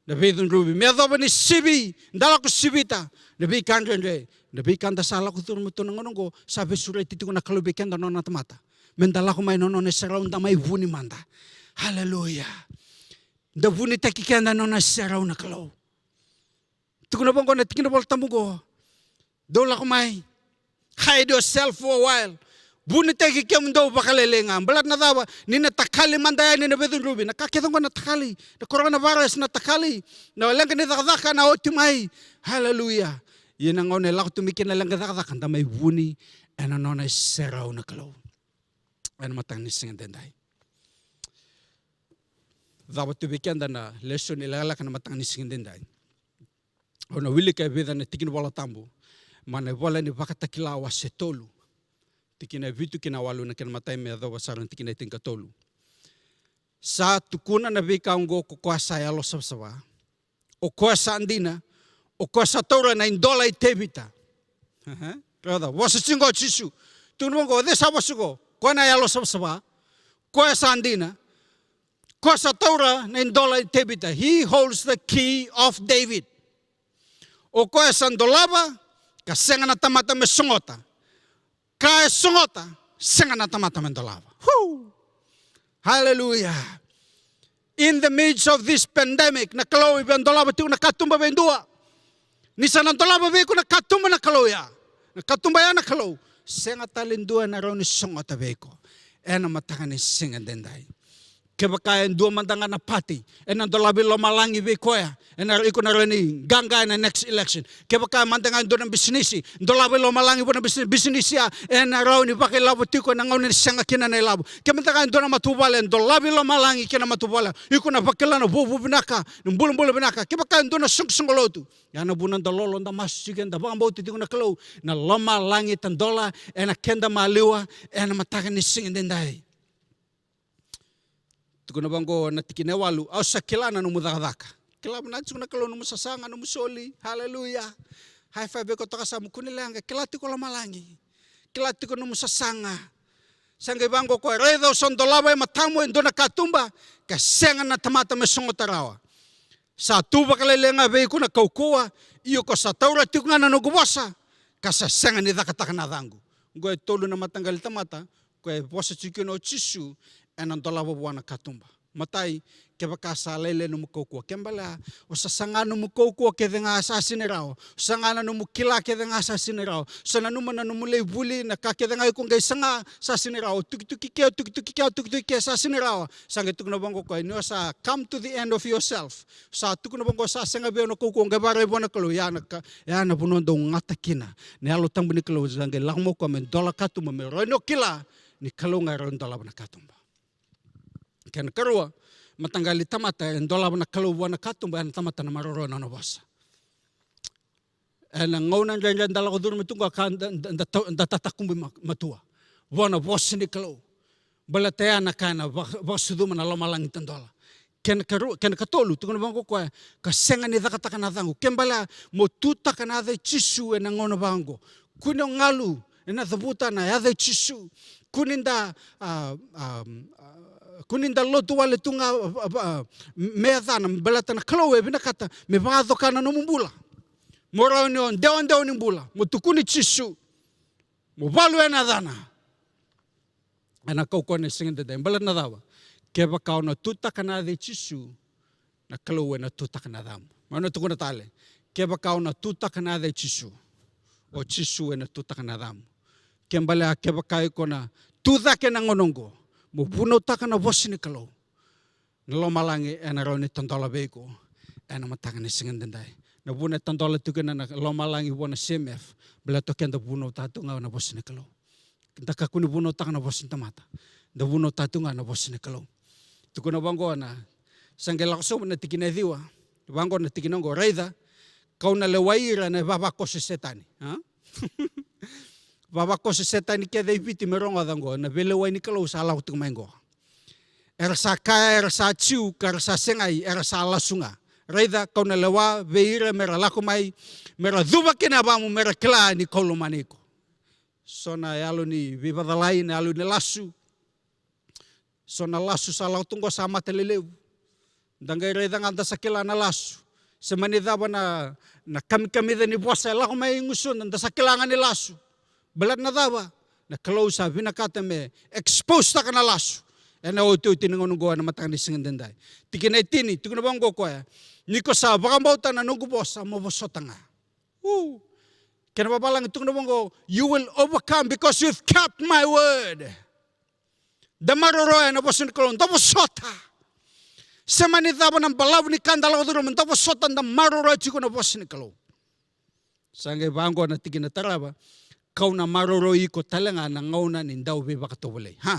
Nabidon Ruby. May adawa ni Sibi. Dala ko Sibita. Nabi kandre. Nabi kanda sala ko turun mo ito ng anong ko. Sabi suray titi ko na kalobe kenda no na tamata. Mendala ko may no na sero na may buni manda. Hallelujah. Da buni takikanda no na saraw na kalaw. Tukuna bang ko na tikinabal tamu ko. Dola ko may. Hide yourself for a while. Buni takikam daw bakalelengan. Balat na dawa. Nina takali mandaya ni Nabedon Ruby. Nakakitang ko na takali. Na coronavirus na takali. Na walang kanidakadaka na otimay. Hallelujah. Yan ang onay lako tumikin na lang kadakadakan. Da may buni. Ano no na saraw na kalaw. Ano matang nising denday. Dapat tubikin na lesson ilalak na matang nising denday. O na wili kay bida na tikin wala tambo. Mana wala ni bakatakilawa setolu. Tikina vitu kina walu na kina matai me adho wasaran tikina tingka tolu. Sa tukuna na vika ungo kukwasa ya lo sabsawa. O kuasa andina. O kuasa taura na indola itebita. Brother, wasa singo chisu. Tunungo desa wasugo. Kuana ya lo sabsawa. Kuasa andina. Kuasa taura na indola itebita. He holds the key of David. O kuasa ndolaba. Kasenga na tamata me sungota. Kaya sungota. Senga na tamata me ndolaba. Hallelujah. In the midst of this pandemic, nakalaw ibandolaba tiyo nakatumba bendua. Nisa nandolaba beko nakatumba nakaloya. Nakatumba ya nakalaw. Senga talindua na raw ni sungota beko. Ena matanga ni singa denday. Kebakayan dua mandanga na pati. Ena dolabi lomalangi bekoya. Ena iko na rani ganga na next election. Kebakayan mandanga doon ng bisnisi. Dolabi lomalangi po ng bisnisya. Ena raw ni bakilabo tiko na ngaw ni siyang kina na ilabo. Kebakayan doon na matubalen. Dolabi lomalangi kina matubalen. Iko na bakilano bubu binaka. Numbulong binaka. Kebakayan doon na sungsungolotu. Yan na bunan da lolo da masigan da bambo tiko na kalaw. Na lomalangi tandola. Ena kenda maliwa. Ena matakan ni singin denday. Tukuna bango na tikine walu au sakilana no mudakadaka. Kila mnatsu na kalo no musasanga no musoli. Hallelujah. High five ko toka sa mukunilanga kila tiko la malangi. Kila tiko no musasanga. Sanga bango ko redo son dolaba matamu endo na katumba kasenga na tamata mesongo tarawa. Sa tuba kalelenga be ko na kaukua iyo ko sa taura tiko na no gubasa kasa senga ni dakataka na dangu. Ngoe tolu na matanggal tamata ko bosa chiki no chisu enan dolaba buana katumba. Matai kebakasa lele no mukokua. Kembala o sasanga no mukokua ke denga asasinirao. Sangana no mukila ke denga asasinirao. Sana no mana no mulay buli na ka ke denga kung gay sanga sasinirao. Tuki ke sasinirao. Sanga tukuna bango ko ino sa come to the end of yourself. Sa tukuna bango sa sanga be no kokua ngabare buana kalo ya na bunon do ngatakina. Ni alo tambuni kalo sanga langmo ko men dola katuma me roino kila ni kalunga ron dolaba na katumba. Ken karua matanggali tamata en dolaba na kaluwa na katumba en tamata na maroro na nabasa. En ngona njan dala ko dur mitunga kan da tatakumbi matua. Wana bosni kalu. Balataya na kana basudu na lomalang tandola. Ken katolu tukuna bango ko kasenga ni dakataka na dangu. Kembala mo tuta kana de chisu en ngona bango. Kuno ngalu en athabuta na ya de chisu. Kuninda lotu wale tunga meadana balata na klowe binakata me vaado kana no mumbula mora no ndeo ni mbula mutukuni chisu mo valu ena dana ana kokone singende de balana dawa keba kauna tuta kana de chisu na klowe na tuta kana damu mano tukuna tale keba kauna tuta kana de chisu o chisu ena tuta kana damu kembala keba kai kona tuta ke nangonongo mo puno taka na bosini kalau nalo malangi ena roni tantola beko ena mataka ni singan dendai na buna tantola tukena na lo malangi bona CMF bela tokenda puno tatunga na bosini kalau ndaka kuni puno taka na bosini tamata da puno tatunga na bosini kalau tukuna bango na sangela so na tikina diwa bango na tikinongo raida kau na lewaira na babako setani ha Babako setani ke dei piti meronga dango na vele wai nikalo sala utuk maingo. Era sa kaya era sa chiu kar sa sengai era sa lasunga. Reida kau na lewa veira mera lako mai mera duba kina bamu mera kla ni kolo maniko. So na yalo ni vivadalai na yalo ni lasu. So na lasu sa lautungo sa mateleleu. Dangai reida nganda sa kila na lasu. Semanidaba na kami ni bosa lako mai ngusun nanda sa kilangan ni lasu. Balat na dawa na close sa binakata me expose ta kana lasu ena o tu tinangon go na matang ni singan denday tikina tini tukuna bango ko ya niko sa bakambauta na nugo bosa mo bosotanga kana babalang tukuna bango you will overcome because you've kept my word the maroro na bosin kolon to bosota semani dawa ng balaw ni kandala ko duro to bosota na maroro chiko na bosin kolon sangay bango na tikina taraba kau na maroroi ko talanga na ngauna ni daw be bakatobole ha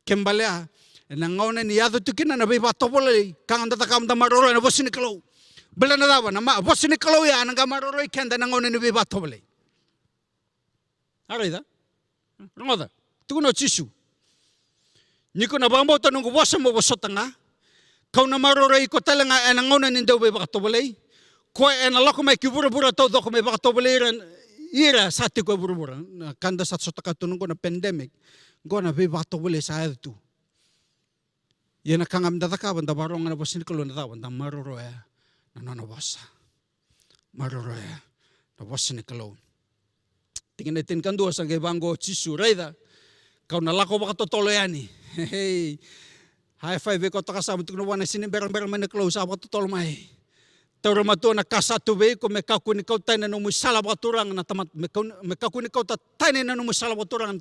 kembalea na ngauna ni yado tukina na be bakatobole kang anda takam da maroroi na bosini kalo bela na dawa na bosini kalo ya na maroroi kenda na ngauna ni be bakatobole arida Rongoda. Tukuno chisu. Niko na bambo tanong wasa mo wasotanga. Kau na marorei ko talanga ngona nindaw be bakatobalay. Ko lako mai kibura-bura tau doko mai bakatobalay ran ira sati ko bura-bura. Kanda sa sotaka tunong ko na pandemic. Gona be bakatobalay sa tu. Yana kangam dadakaban da barong na basin ko na dawan da maroroya na nona wasa. Maroroya na basin ko. Tingin natin kanduwa sa banggo chisu raida. Kau na lako bakatotolo yani. Hey. High five ko to kasama tukno wana sini berang-berang mana close apa totol mai. Tawra mato na kasatu be ko mekakuni kau taina no musala baturang na tamat mekakuni kau taina no musala baturang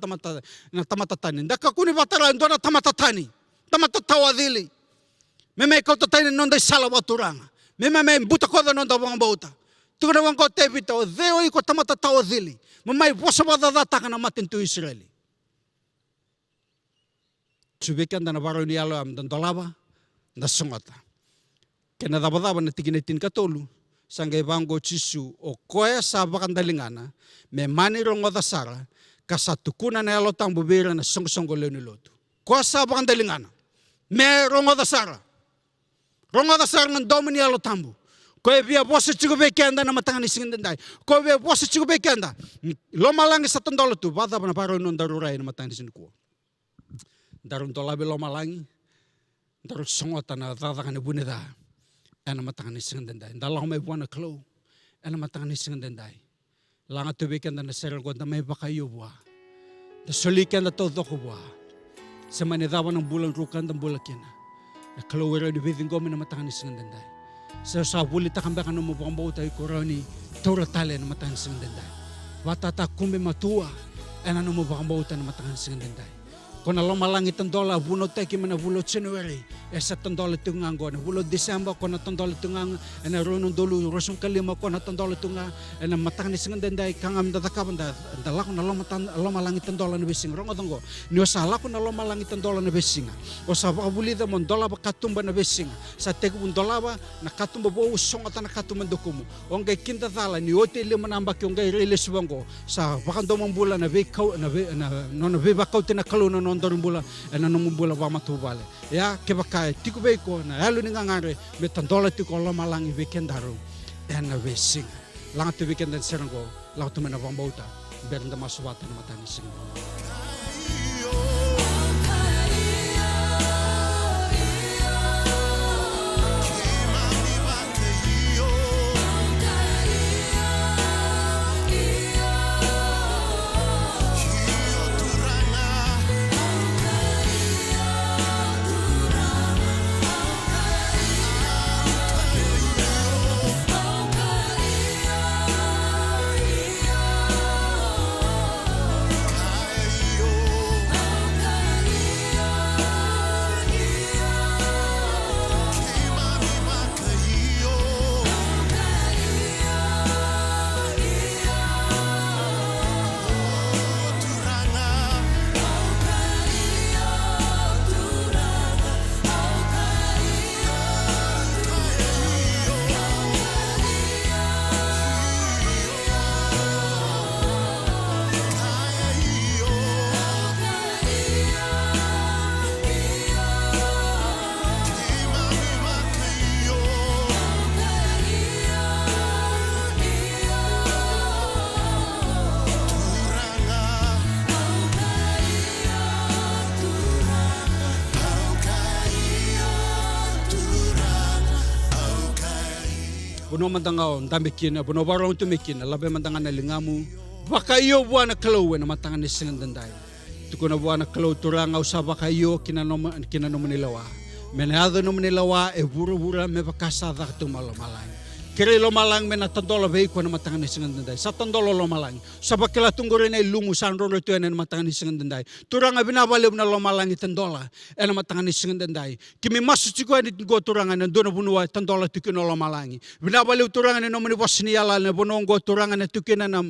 na tamata tani. Dakakuni batara ndo na tamata tani. Tamata tawadili. Meme kau taina no dai sala baturang. Meme buta ko no da bang bauta. Tukno wang ko tebito deo ko tamata tawadili. Mamai bosa badata kana matin tu Israeli. Subikan dan baru ni alam dan dolaba dan sungata. Kena daba-daba na tiginitin katulu sangay banggo chisu o koya sa bakan dalingana me mani rongo da sara kasatukunan na alotang bubira na song-songgo leuniloto. Koya sa bakan dalingana me rongo da sara. Rongo da sara ng domini alotambu. Koya biya bosa chigo bekenda na matangan isingin denday. Koya biya bosa chigo bekenda. Loma lang sa tondolo tu bada na baru non daruray na matangan isingin ko. Darun tolabe loma langi, darun songota na dadakan ni bunida, ena matangan ni singan denday. Dalang may buwan na klo, ena matangan ni singan denday. Langa tubikan na naseril ko na may bakayo buwa, na sulikan na todo ko buwa. Sa manidawan ng bulang rukan ng bulakin, na klo wera ni bithing gomi na matangan ni singan denday. Sa bulita kang baka nung mabukang bauta yung kuraw ni Tora Tale na matangan ni singan denday. Watata kumbi matua, ena nung mabukang bauta na matangan ni singan denday. Kona loma langit tandola buno teki mana bulo January esa tandola tungang gona bulo December kona tandola tungang ena rono dolu rosung kalima kona tandola tunga ena matang ni singan denday kangam dadakaban da dalako na loma langit tandola na besing rongo tongo ni osala ko na loma langit tandola na besinga osaba bulida mon dola ba katumba na besinga sa tegu dola ba na katumba bo usong ata na katumba dokumu ongai kinta tala ni ote le manamba ki ongai release bango sa bakando mambula na be kau na be ba kau tina kaluna nondorun bula ena nomu bula wa matubale ya kebakai tiku beko na alu ninga ngare me tandola tiku loma langi wekendaru ena wesing lang tu weekend dan serango lau tu mena bambauta bernda maswata na matani sing Buno mandangao ndambekina buno barong tumekina labe mandangan na lingamu baka iyo buana kalaw na matangan ni singan danday tuko na buana kalaw turanga usaba kayo kinano manilawa menado no manilawa e buru-bura me bakasada tumalomalang kiri lomalang mena tandola veiko na matangan ni singan danday sa tandolo lomalang sabakila tunggore na ilungu san rolo tu na matangan ni singan danday turanga binabaliw na lomalang itandola na matangan ni singan danday kimi masuchiko ni go turanga na dono bunua tandola tukino lomalangi binabaliw turanga ni nomani wasni yala na bonongo turanga na tukina na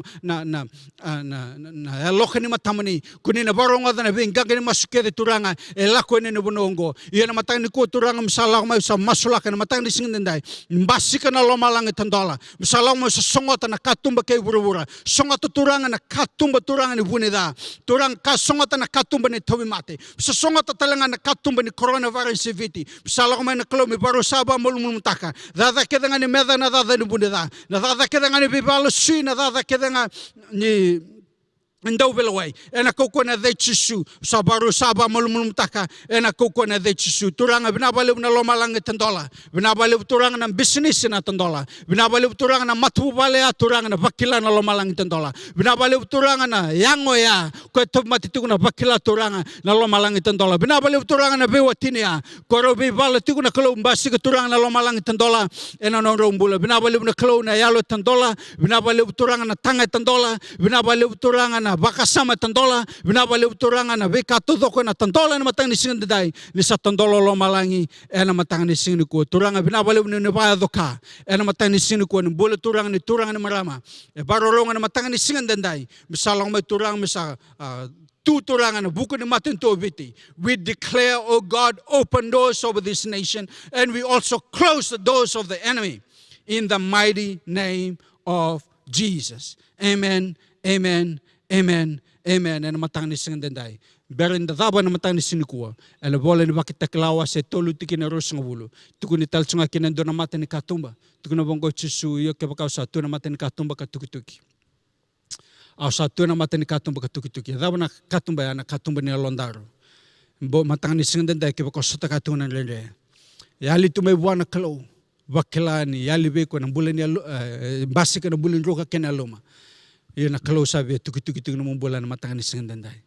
loka ni matamani kunina baronga na bengaga ni masukede turanga elako ni bonongo iya na matangan ni ko turanga misala ko sa masulaka na matangan ni singan danday mbasika na lomalang lomalangi tandola. Misalau mo sa songota na katumba kay wura-wura. Songota turanga na katumba turanga ni bunida. Turang ka songota na katumba ni tawi mate. Sa songota talanga na katumba ni coronavirus seviti. Misalau mo na kalo mi baro saba mulumutaka. Dada keda nga ni meda na dada ni bunida. Na dada keda nga ni bibalo sui na dada keda nga ni Ndau belawai, ena koko na de chisu, sabaru saba mulumulum taka, ena koko na de chisu. Turanga binabali na lomalangi tandola, binabali turanga na business na tandola, binabali turanga na matubale turanga na bakila na lomalangi tandola, binabali turanga na yango ya, ko top matitiku na bakila turanga na lomalangi tandola, binabali turanga na bewa tinia, koro bibala tiku na kalau mbasi ke turanga na lomalangi tandola, ena no rombula, binabali na kalau na yalo tandola, binabali turanga na tanga tandola, binabali turanga na bakasama tandola, binabali turanga na beka tudoko na tandola na matang ni singa dadai, ni sa tandola lo malangi, ena matang ni singa ko turanga binabali ni baya doka, ena matang ni singa ko ni bole turanga ni marama, e baroronga na matang ni singa dadai, misalang may turang misa tuturanga na buku ni matin to biti. We declare, oh God, open doors over this nation, and we also close the doors of the enemy in the mighty name of Jesus. Amen. Amen. Amen. Amen. And matang ni singa dadai. Berin da taba na matang ni sinikuwa. Ela bola ni bakit taklawa se tolu tiki na ros ngabulu. Tuku ni talchunga kinendo na mata ni katumba. Tuku na bongo chisu yo ke bakau sa tu na mata ni katumba ka tuki-tuki. Au sa tu na mata ni katumba ka tuki-tuki. Taba na katumba ya na katumba ni alondaro. Bo matang ni singa dadai ke bakau sota katuna lele. Yali tu may buwana kalau. Bakilani yali beko na bulan ni basi ka na bulan roka kena loma. Iyon na kalau sabi tuki-tuki na mumbola na matang ni singa dadai.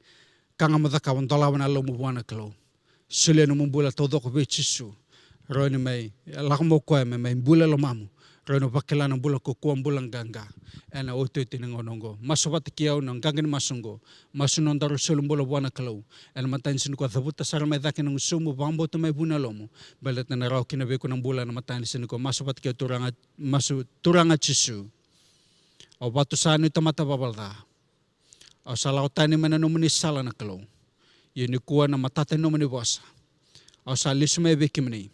Kanga matakawan dalawan na lo mubuana kalau. Sulia na mumbula todo ko bechisu. Roy ni may lakmo ko may bula lo mamu. Roy no bakila na bula ko kuang bulang ganga. Ena oto iti ngonongo. Masawat kiyaw ng ganga ni masungo. Masunon daro sulong bula buana kalau. Ena matayin sinu ko thabuta sara may daki ng sumo bambo to may buna lomo. Balat na naraw kinabe ko ng bula na matayin sinu ko. Masawat kiyaw turanga chisu. O batu sanu tamata babalda. O salau tani mana nomini sala na kalau. Yun kuwa na matata nomini basa. O sa lisuma ebekimini.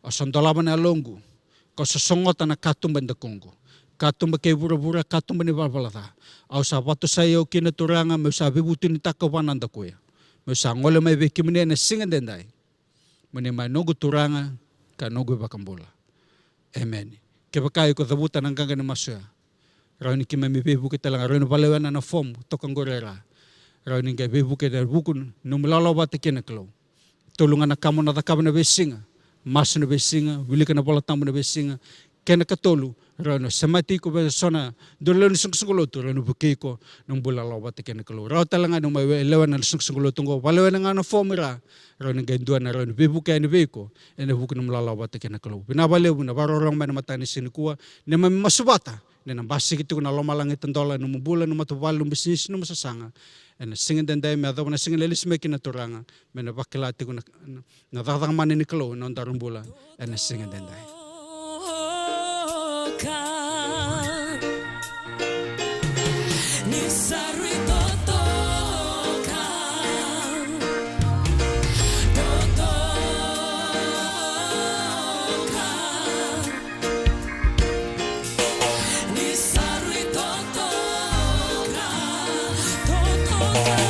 O sandolaban na longu. Ko sa songota na katumba na kongo. Katumba kay bura-bura katumba ni babalda. O sa batu sayo kinaturanga mo sa bibuti ni takawanan da kuya. Mo sa ngole may ebekimini na singa denday. Muni may nogu turanga ka nogu bakambula. Amen. Kebakayo ko tabutan ang ganga ni masuya. Rau ni kima mi bebu kita lang rau ni balewana na form tokang gorera. Rau ni kai bebu kita bukun numulalo bate kena kelo. Tolungan na kamu na takam na besinga, mas na besinga, wili kana bola tamu na besinga. Kena katolu rau no semati ko besona dolo ni sungsulo tu rau no bukiko nung bulalo bate kena kelo. Rau talanga nung may lewan na sungsulo tungo balewana nga na formira. Rau ni gainduan na rau ni bebu kaya ni beko. Ena bukun numulalo bate kena kelo. Binabalew na barorong may na matani sinikuwa na masubata. Nena basi gitu na lomalangi tandola no mubula no matubal no bisnis no masasanga ena singin dendai me adaw na singin lelis me kinaturanga me na bakilati ko na dadang mani ni kalo no darumbula ena singin dendai
Oh